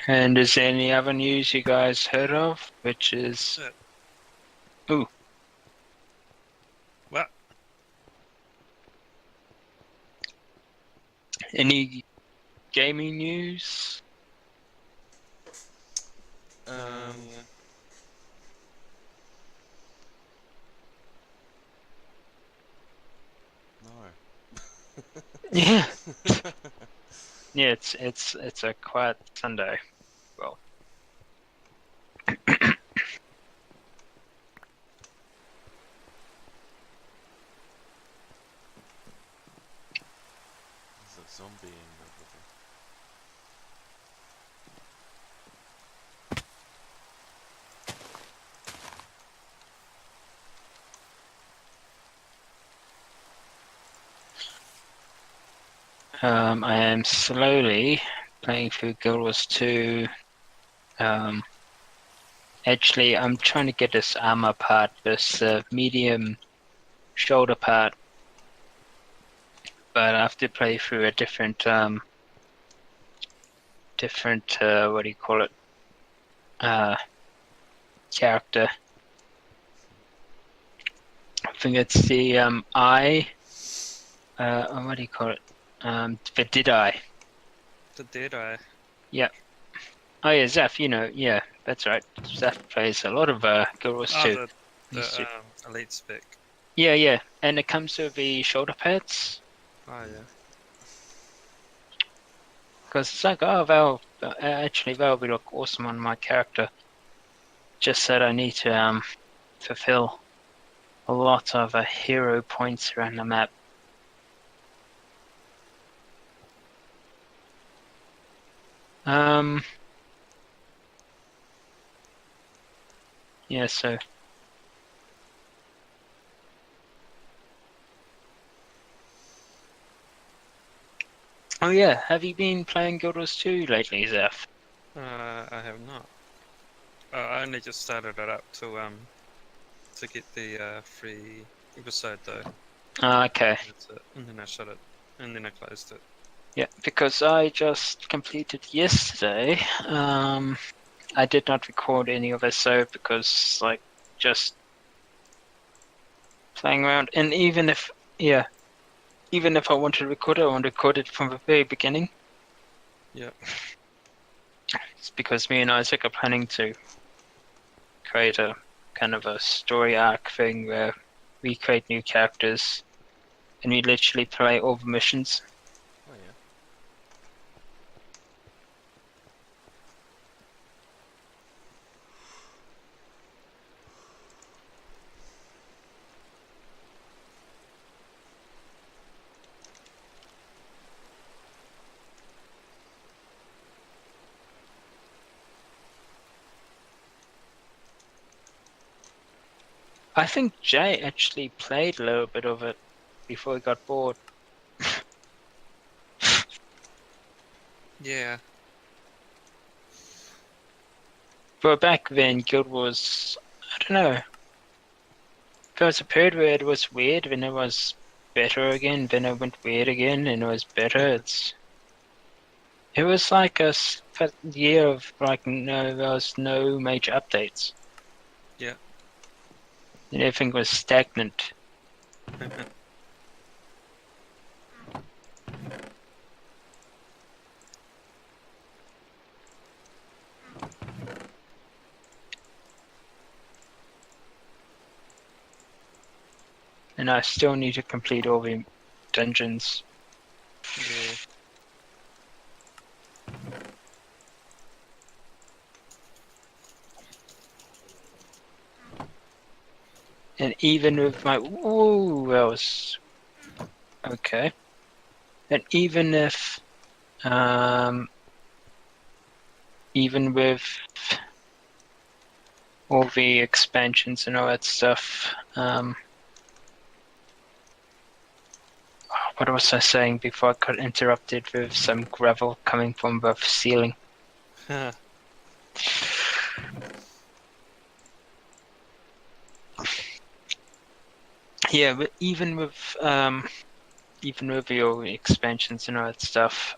And is there any other news you guys heard of? Which is What? any gaming news? Um, no. Yeah. Yeah, it's a quiet Sunday. Well, There's a zombie in the river. I am slowly playing through Guild Wars 2. Actually, I'm trying to get this armor part, this medium shoulder part, but I have to play through a different what do you call it? Character. I think it's the what do you call it? The Did I? The Dead Eye. Yeah. Oh yeah, Zaf. Yeah, that's right. Zaf plays a lot of Guild Wars 2. Oh, Used to. the elite spec. Yeah, and it comes with the shoulder pads. Oh yeah. Because it's like, oh, they'll be look awesome on my character. Just that I need to fulfill a lot of hero points around the map. Um. Yeah. So. Oh yeah. Have you been playing Guild Wars 2 lately, Zeph? I have not. I only just started it up to get the free episode though. Okay. That's it. And then I shut it. And then I closed it. Yeah, because I just completed yesterday. I did not record any of it, so because like just playing around, and even if I wanted to record it, I want to record it from the very beginning. Yeah. It's because me and Isaac are planning to create a kind of a story arc thing where we create new characters and we literally play all the missions. Oh yeah. I think Jay actually played a little bit of it before he got bored. Yeah. But back then, Guild Wars, I don't know. There was a period where it was weird, then it was better again, then it went weird again, and it was better. It was like a year of like there was no major updates. Yeah. And everything was stagnant. And I still need to complete all the dungeons. Yeah. And even with my ooh, that was okay. And even if even with all the expansions and all that stuff, what was I saying before I got interrupted with some gravel coming from the ceiling? Huh. Yeah, but even with your expansions and all that stuff,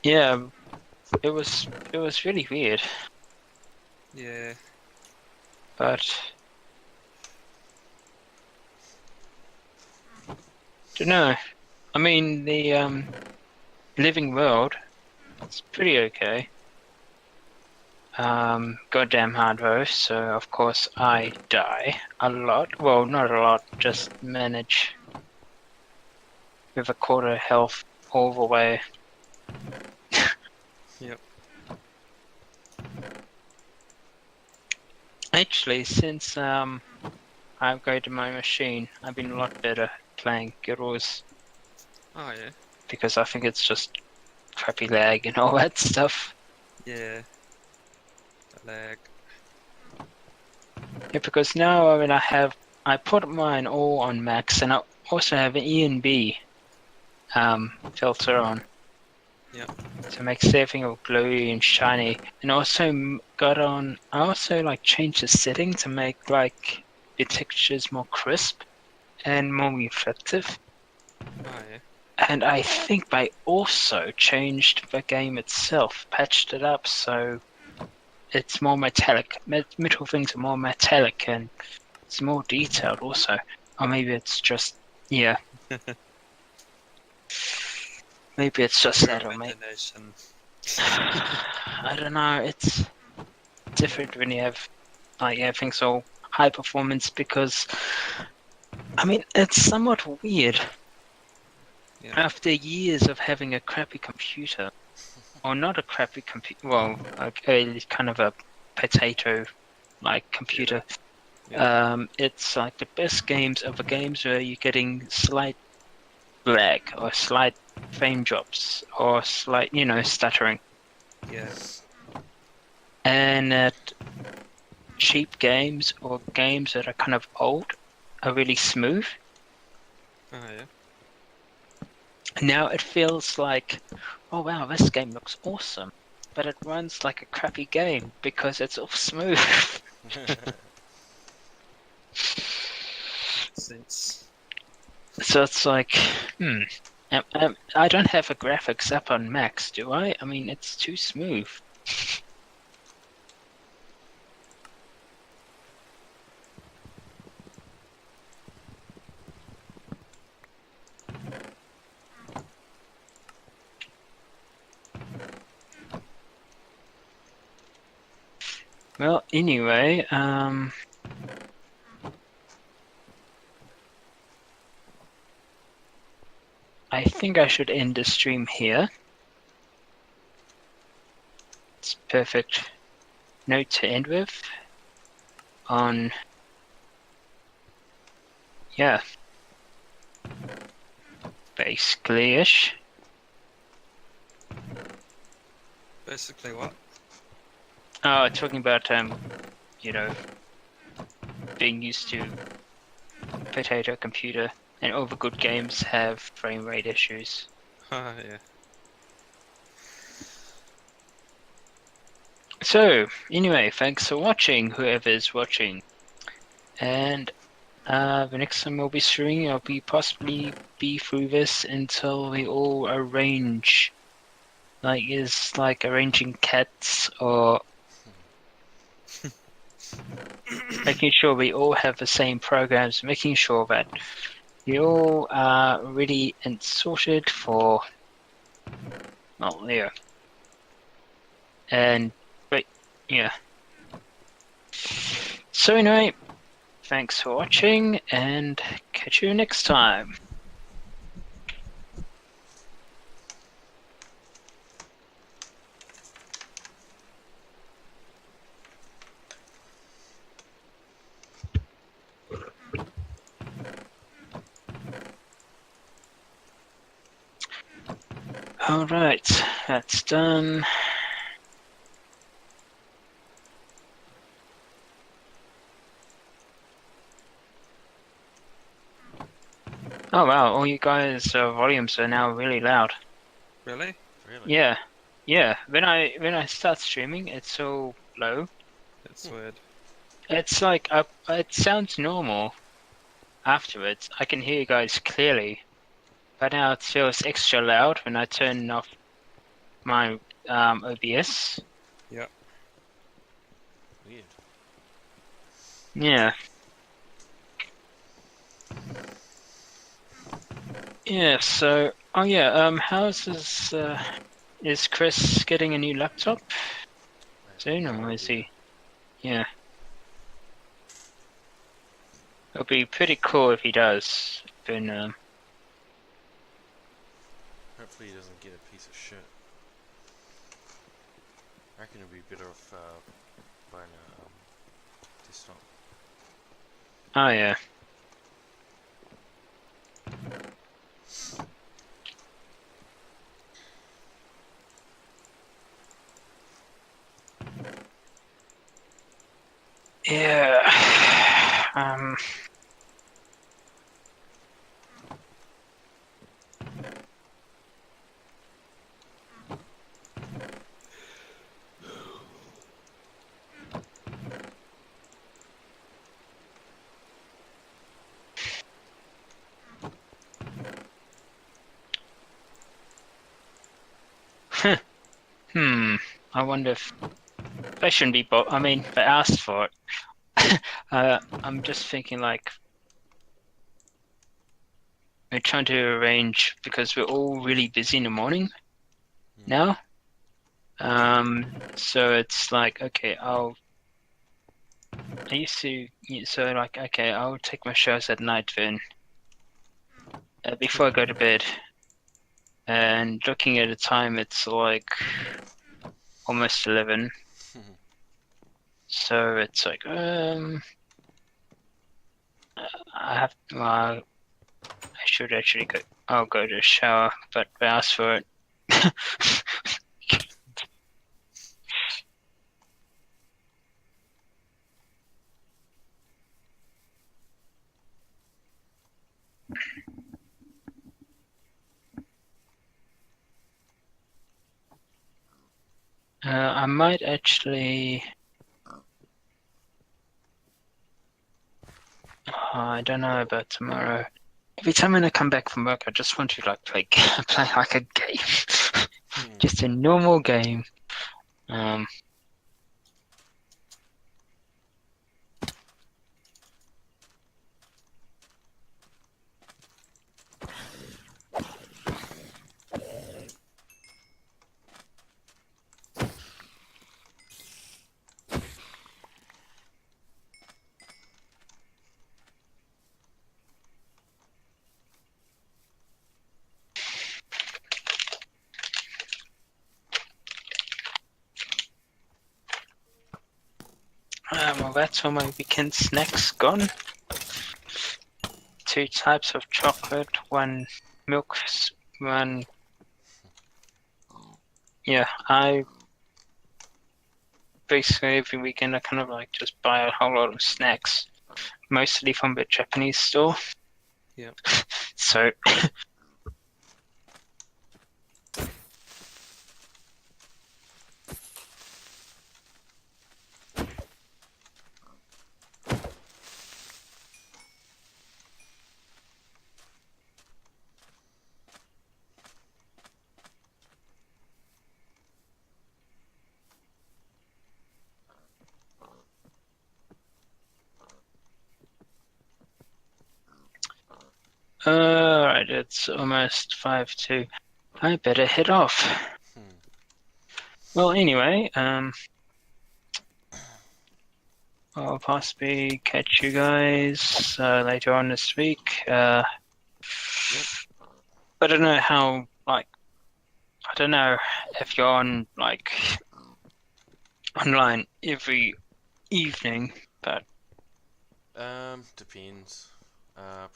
yeah, it was really weird. Yeah. But don't know. I mean, the living world, it's pretty okay. Goddamn hard though, so of course I die a lot. Well, not a lot, just manage with a quarter health all the way. Yep. Actually, since I upgraded my machine, I've been a lot better playing Guild Wars Oh yeah. because I think it's just crappy lag and all that stuff. Yeah. The lag. Yeah, because now I mean I put mine all on max, and I also have an E and B filter on. Yeah. So it makes everything all glowy and shiny. And also I also like changed the setting to make like the textures more crisp and more reflective. Oh yeah. And I think I also changed the game itself, patched it up so it's more metallic. Middle things are more metallic and it's more detailed also. Or maybe it's just, yeah. Maybe it's just Your that, or maybe imagination. I don't know. It's different when you have like everything's all high performance because I mean it's somewhat weird Yeah. after years of having a crappy computer, or not a crappy computer. Well, okay, kind of a potato like computer. Yeah. It's like the best games are the games where you're getting slight lag or slight frame drops or slight, stuttering. Yeah. And that cheap games or games that are kind of old are really smooth. Oh yeah. Now it feels like, oh wow, this game looks awesome, but it runs like a crappy game because it's all smooth. Makes sense. So it's like, I don't have a graphics up on max, do I? I mean, it's too smooth. Well, anyway, I think I should end the stream here. It's a perfect note to end with. On, yeah, basically-ish. Basically what? Oh, talking about, being used to potato computer, and all the good games have frame rate issues. Yeah. So, anyway, thanks for watching, whoever's watching. And the next time we'll be streaming, I'll possibly be through this until we all arrange, like arranging cats or making sure we all have the same programs, making sure that we all are ready and sorted for, well, yeah. And, but, yeah. So anyway, thanks for watching, and catch you next time. Alright, that's done. Oh wow, all you guys' volumes are now really loud. Really? Really? Yeah. When I start streaming, it's so low. That's weird. It's like it sounds normal. Afterwards, I can hear you guys clearly, but now it feels extra loud when I turn off my OBS. Yep. Weird. Yeah. Yeah. So, oh yeah. How's this? Is Chris getting a new laptop I have soon, no or is idea. he? Yeah. It'll be pretty cool if he does. Then, Hopefully he doesn't get a piece of shit. I reckon it'd be better off buying a desktop. oh yeah. Yeah. I wonder if they shouldn't be. I mean, they asked for it. I'm just thinking like we're trying to arrange because we're all really busy in the morning now. So it's like okay, I used to so like okay, I'll take my shows at night then before I go to bed. And looking at the time, it's like almost 11. So it's like I have I should actually go. I'll go to the shower, but I asked for it. I might actually. I don't know about tomorrow. Every time when I come back from work, I just want to like play like a game, just a normal game. Well, that's all my weekend snacks gone. 2 types of chocolate, 1 milk, 1. Yeah, I basically every weekend I kind of like just buy a whole lot of snacks, mostly from the Japanese store. Yep. So. Alright, it's almost 5 to. I better head off. Well, anyway, I'll possibly catch you guys later on this week. I don't know how, like, I don't know if you're on, like, online every evening, but. Depends.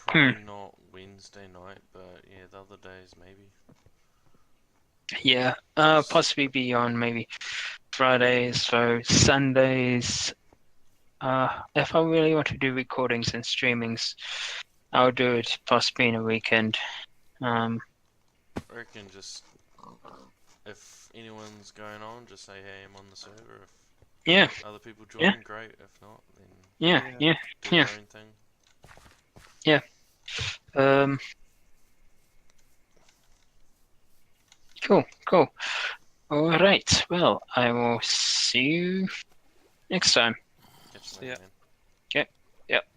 Probably not Wednesday night, but yeah, the other days maybe. Yeah, possibly be on maybe Fridays, so Sundays. If I really want to do recordings and streamings, I'll do it possibly in a weekend. I reckon just if anyone's going on, just say hey, I'm on the server. If other people join, great. If not, then do their own thing. Yeah. Cool. All right. Well, I will see you next time. Catch you later, man. Yep.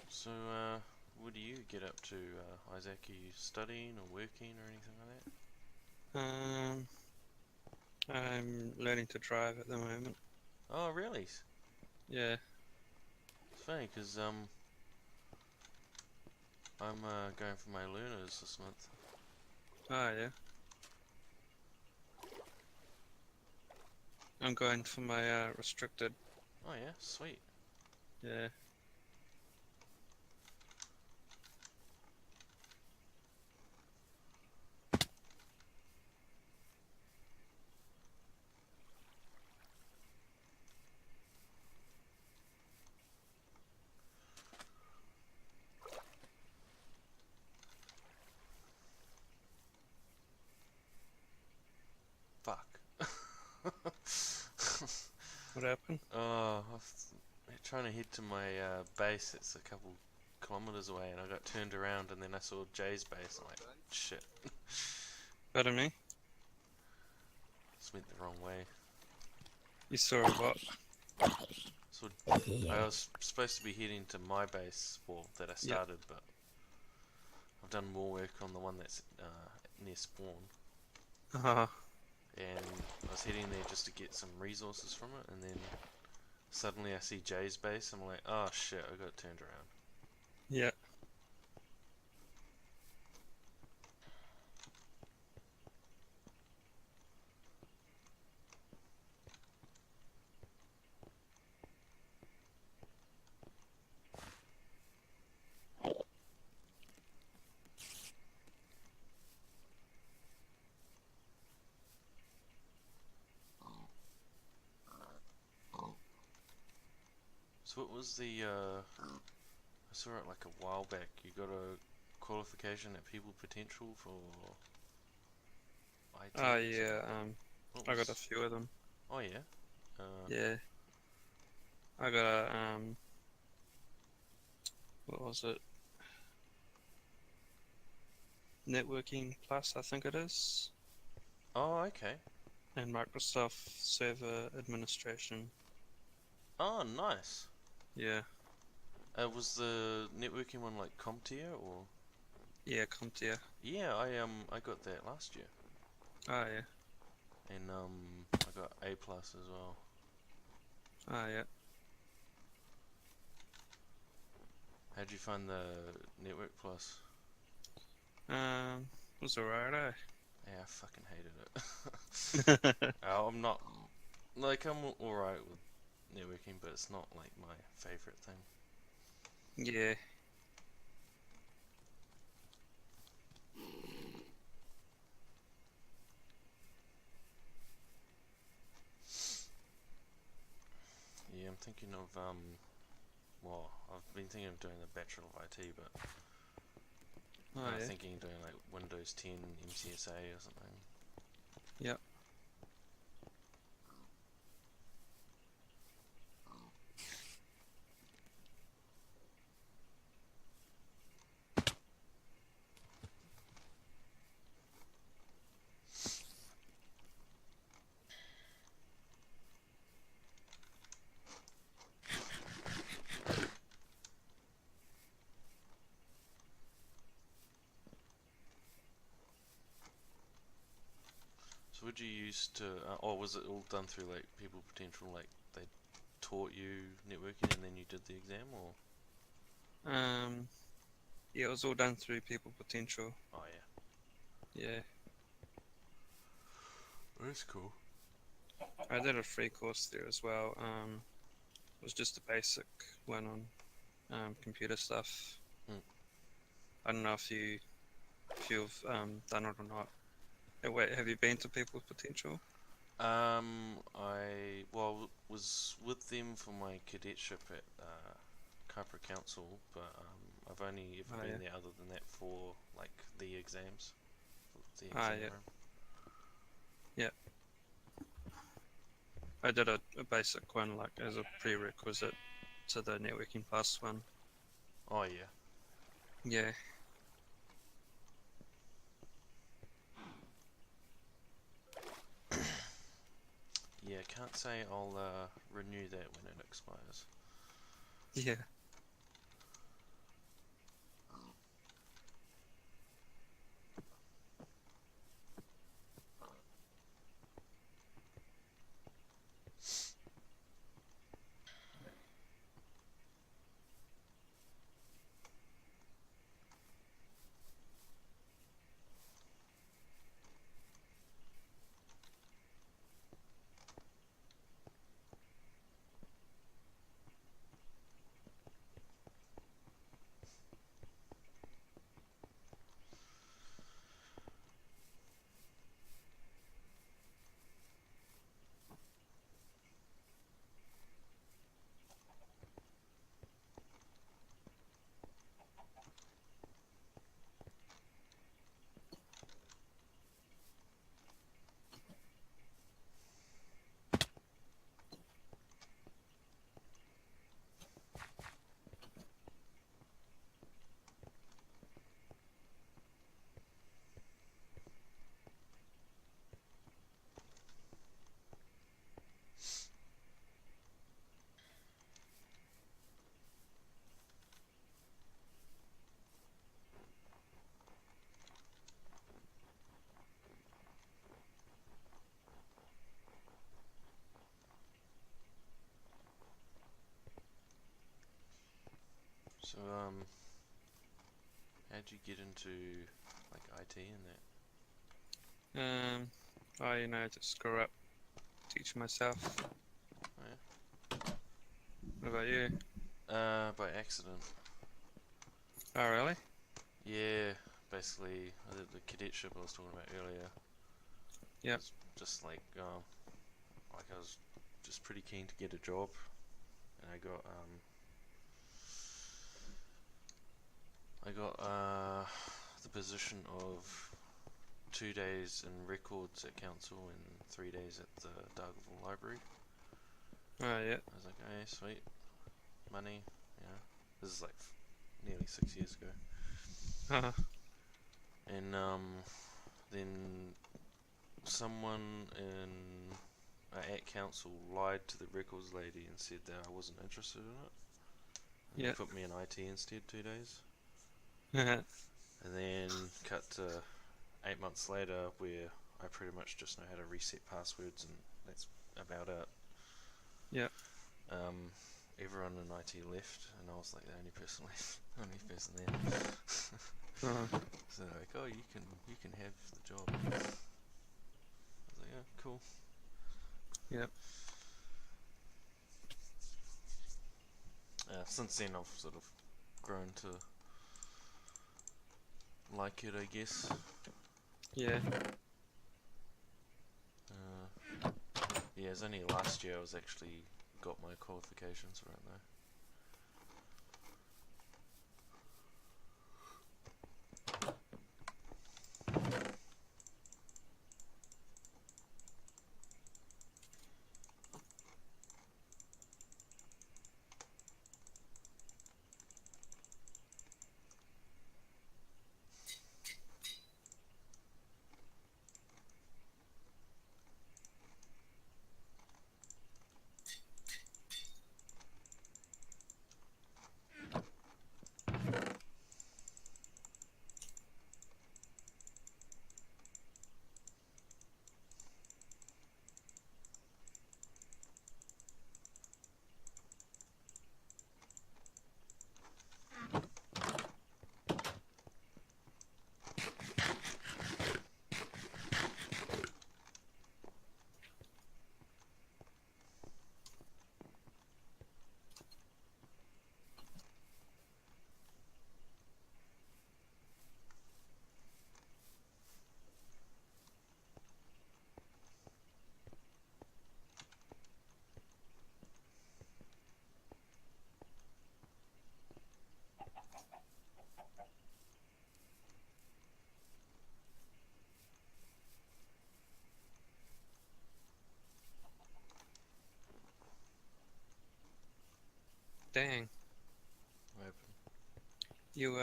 So, what do you get up to, Isaac? Are you studying or working or anything like that? I'm learning to drive at the moment. Oh, really? Yeah. It's funny because I'm going for my learners this month. Oh, yeah. I'm going for my restricted. Oh yeah, sweet. Yeah. Fuck. What happened? I'm trying to head to my base. It's a couple kilometers away, and I got turned around, and then I saw Jay's base. I'm like, shit. Pardon me? Just went the wrong way. You saw what? So I was supposed to be heading to my base, well, that I started, but I've done more work on the one that's near spawn. Uh, and I was heading there just to get some resources from it, and then suddenly I see Jay's base. I'm like, oh shit, I got turned around. yeah. So what was the, I saw it like a while back, you got a qualification at People Potential for IT? Oh or yeah. something? What I got a was, few of them. oh yeah? Yeah. I got a what was it? Networking Plus, I think it is, Oh, okay. and Microsoft Server Administration. Oh, nice. Yeah. Was the networking one like CompTIA or? Yeah, CompTIA. Yeah, I got that last year, Oh yeah. and I got A plus as well. Oh yeah. How'd you find the Network Plus? Was alright, Yeah, I fucking hated it. eh? I'm not like I'm alright with networking, but it's not like my favorite thing. Yeah. Yeah, I'm thinking of well, I've been thinking of doing the Bachelor of IT, but Oh I'm yeah. thinking of doing like Windows 10 MCSA or something. Yep. So would you use to, or was it all done through like People Potential, like they taught you networking and then you did the exam, or? Um. Yeah, it was all done through People Potential. Oh yeah, Yeah. that's cool. I did a free course there as well. It was just a basic one on computer stuff. Mm. I don't know if you've done it or not. Wait, have you been to People Potential? I was with them for my cadetship at Capra Council, but I've only ever Oh been yeah. there other than that for like the exams, the Ah exam yeah. room. Yeah. I did a basic one like as a prerequisite to the networking plus one. Oh yeah. Yeah. Yeah, can't say I'll renew that when it expires. Yeah. So, how'd you get into like IT and that? I just grew up teaching myself. Oh, yeah. What about you? By accident. Oh, really? Yeah, basically the cadetship I was talking about earlier. Yep. Was just like I was just pretty keen to get a job, and I got the position of 2 days in records at council and 3 days at the Dargaville Library. Oh, yeah. I was like, hey, sweet, money, yeah. This is like nearly 6 years ago. Uh-huh. And then someone at council lied to the records lady and said that I wasn't interested in it. And Yeah. they put me in IT instead 2 days. Yeah. And then cut to 8 months later where I pretty much just know how to reset passwords and that's about it. Yeah. Everyone in IT left and I was like the only person left, only person there. Uh-huh. So they're like, oh, you can have the job. I was like, yeah, cool. Yep. Since then I've sort of grown to like it, I guess. Yeah. Yeah, it was only last year I was actually got my qualifications right now. Dang. What happened? You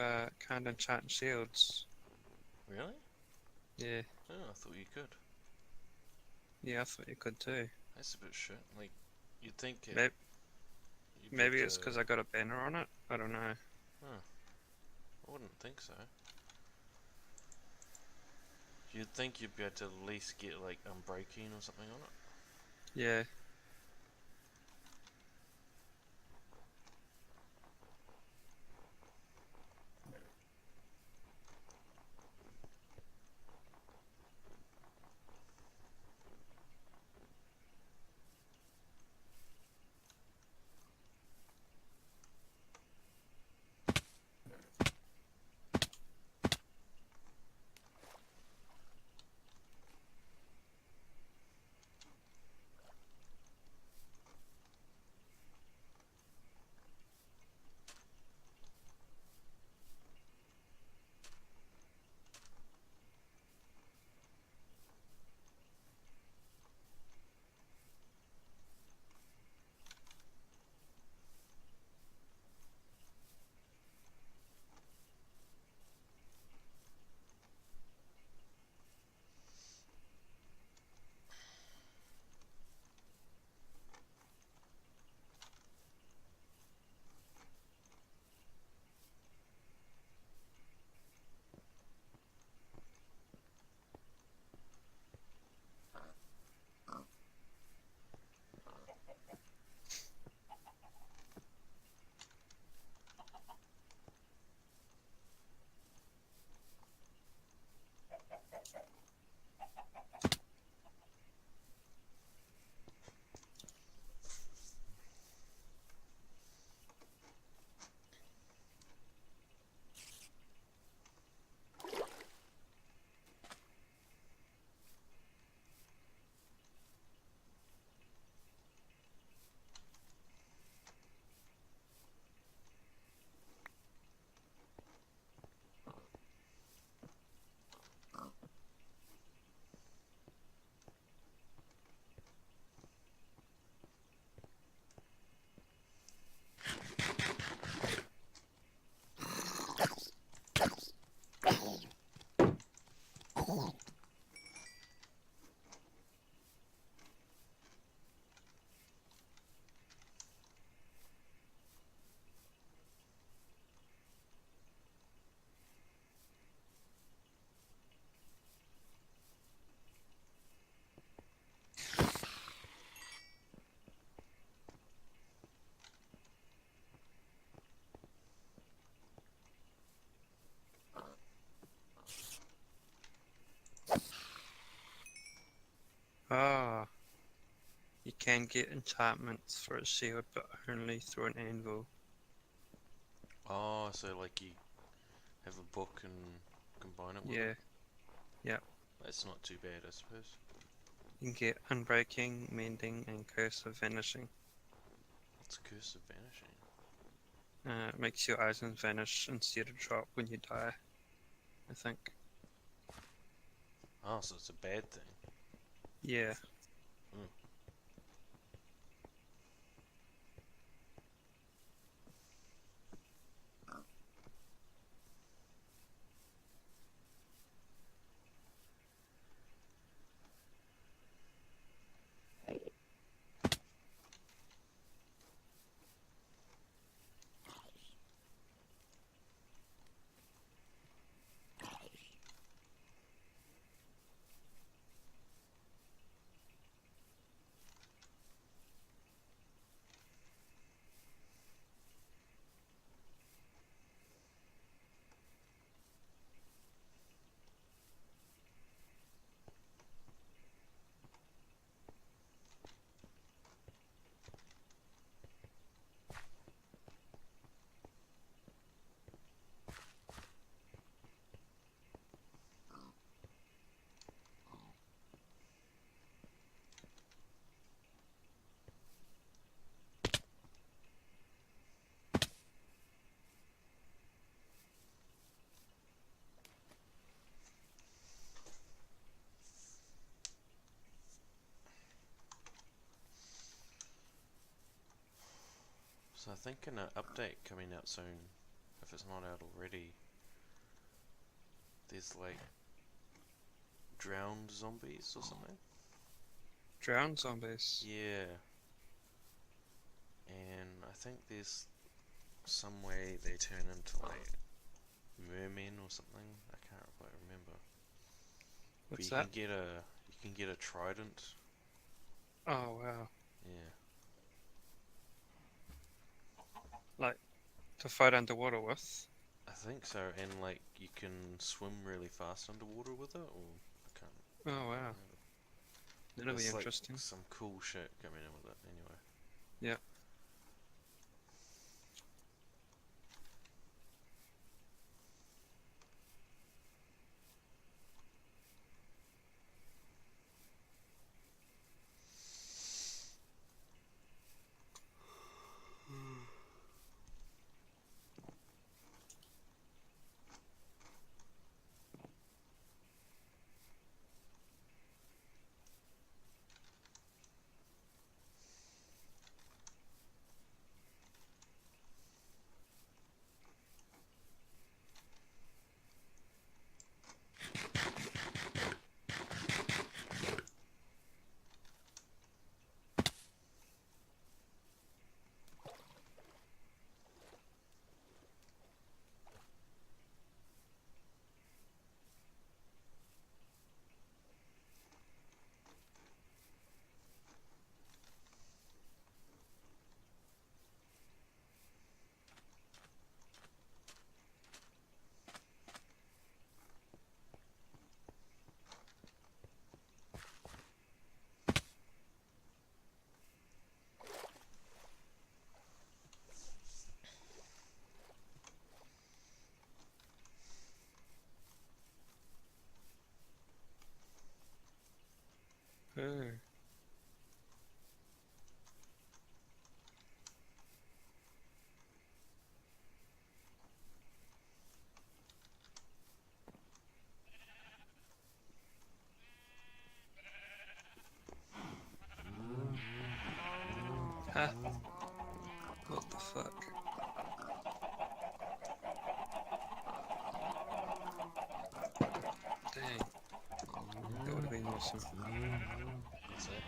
can't enchant shields. Really? Yeah. Oh, I thought you could. Yeah, I thought you could too. That's a bit shit. Like, you'd think it, Maybe, you'd maybe be able it's to... because I got a banner on it. I don't know. Huh. I wouldn't think so. You'd think you'd be able to at least get like unbreaking or something on it. Yeah. Ah, you can get enchantments for a shield, but only through an anvil. Oh, so like you have a book and combine it with Yeah, it? yeah. That's not too bad, I suppose. You can get unbreaking, mending, and curse of vanishing. What's Curse of Vanishing? It makes your items vanish instead of drop when you die, I think. Oh, so it's a bad thing. Yeah. Mm. So I think in an update coming out soon, if it's not out already, there's like drowned zombies or something. Drown zombies. Yeah, and I think there's some way they turn into like mermen or something. I can't quite remember. But What's you that? can get a trident. Oh, wow. Yeah. Like, to fight underwater with. I think so, and like you can swim really fast underwater with it, or I can't Oh, quite wow. remember. That'll be There's like interesting. some cool shit coming in with it anyway. Yeah. Oh. Huh? What the fuck? Dang. That would have been awesome. What's that?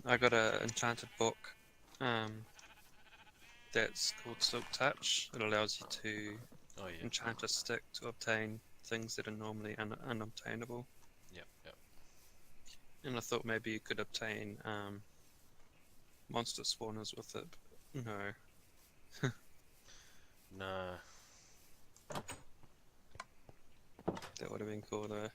I got a enchanted book. That's called Silk Touch. It allows you to Oh yeah. enchant a stick to obtain things that are normally unobtainable. Yep. Yep. And I thought maybe you could obtain monster spawners with it. But no. Nah. That would have been cool though.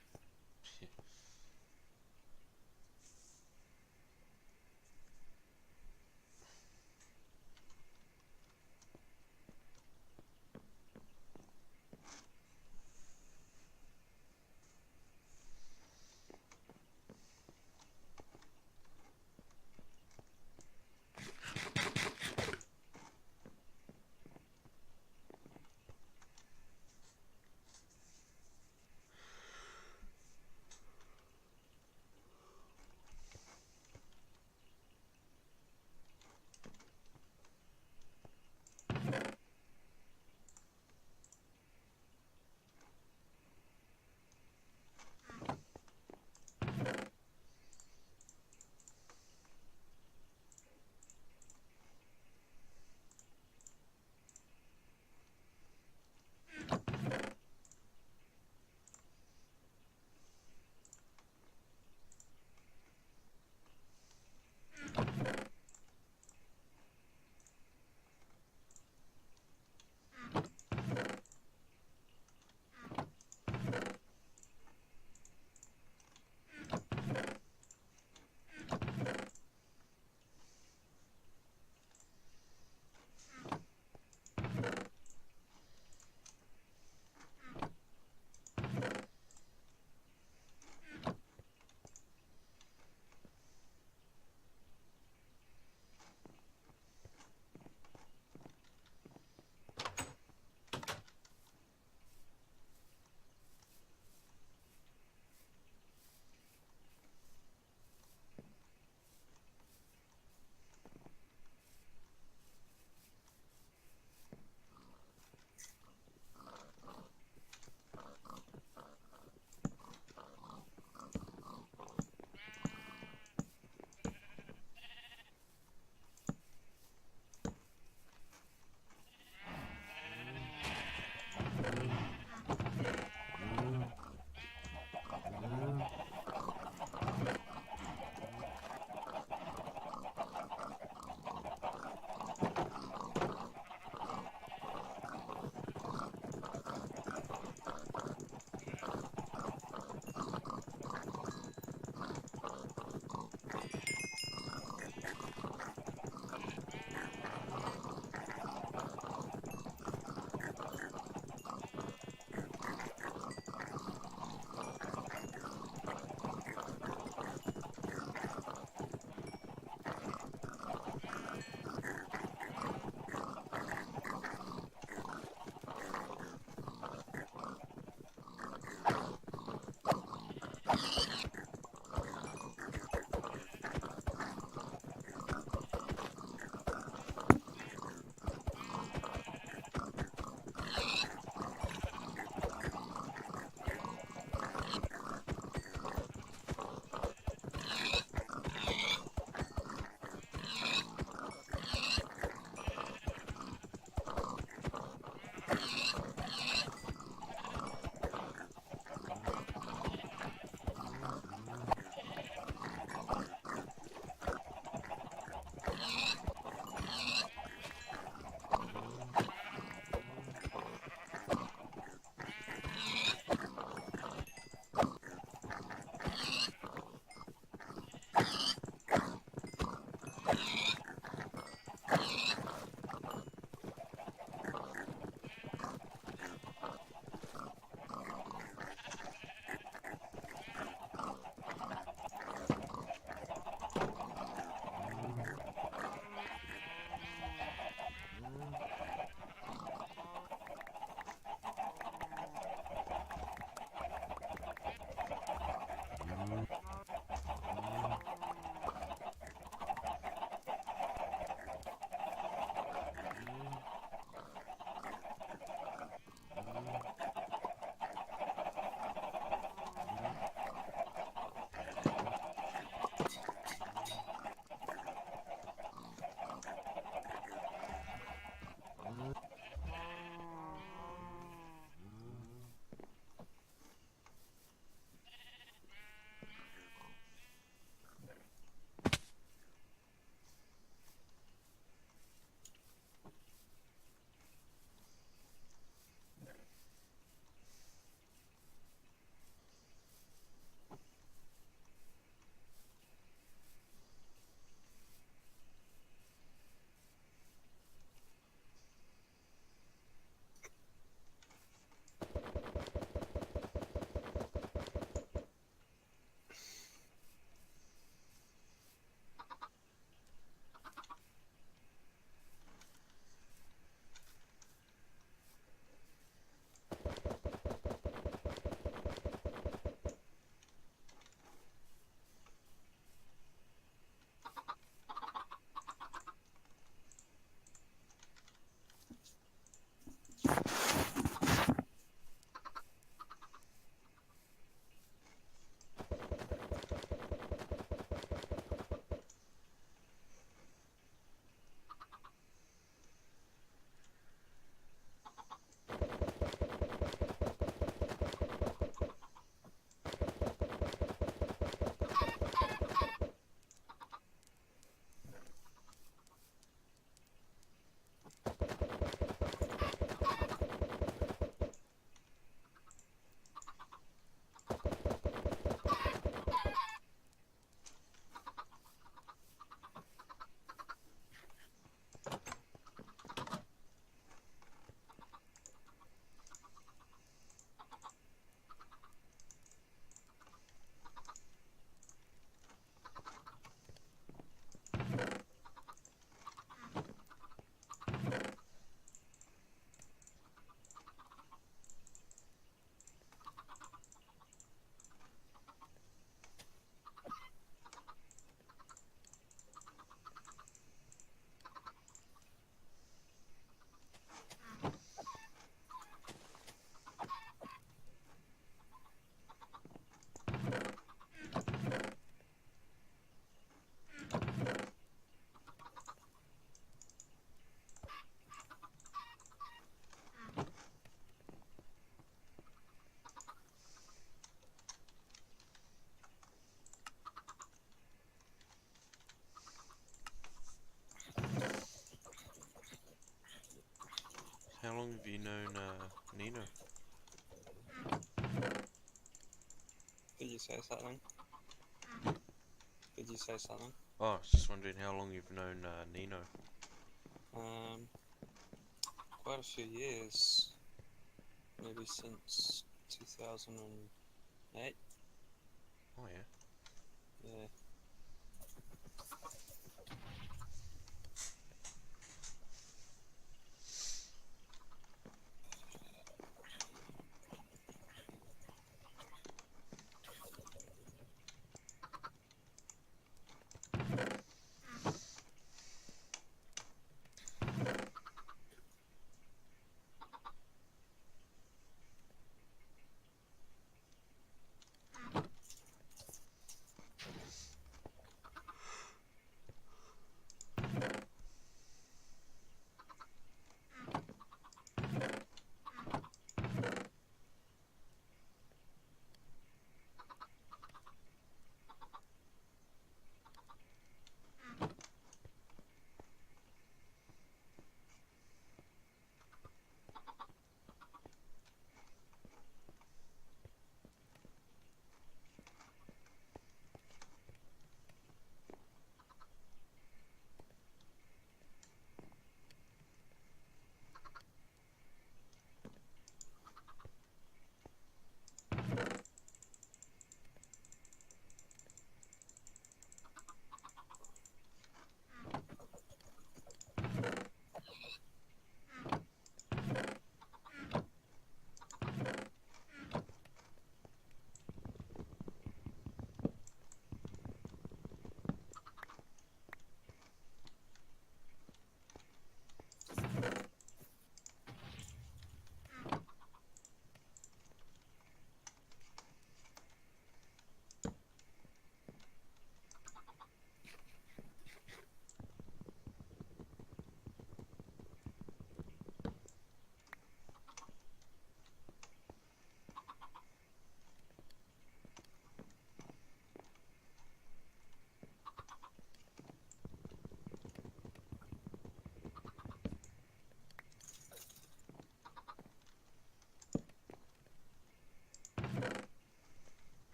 long have you known Nino? Did you say something? Did you say something? Oh, I was just wondering how long you've known Nino. Um, quite a few years. Maybe since 2008. Oh yeah. Yeah.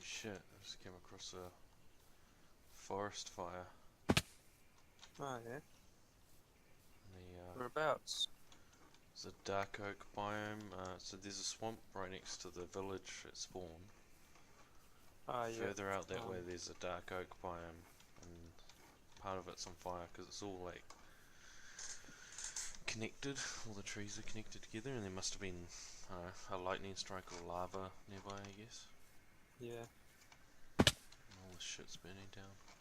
shit, I just came across a forest fire. Oh yeah. The, Whereabouts? it's a dark oak biome, so there's a swamp right next to the village at spawn. Oh yeah. Further out that way Um, there's a dark oak biome, and part of it's on fire because it's all like connected, all the trees are connected together, and there must have been a lightning strike or lava nearby, I guess. Yeah. And all the shit's burning down.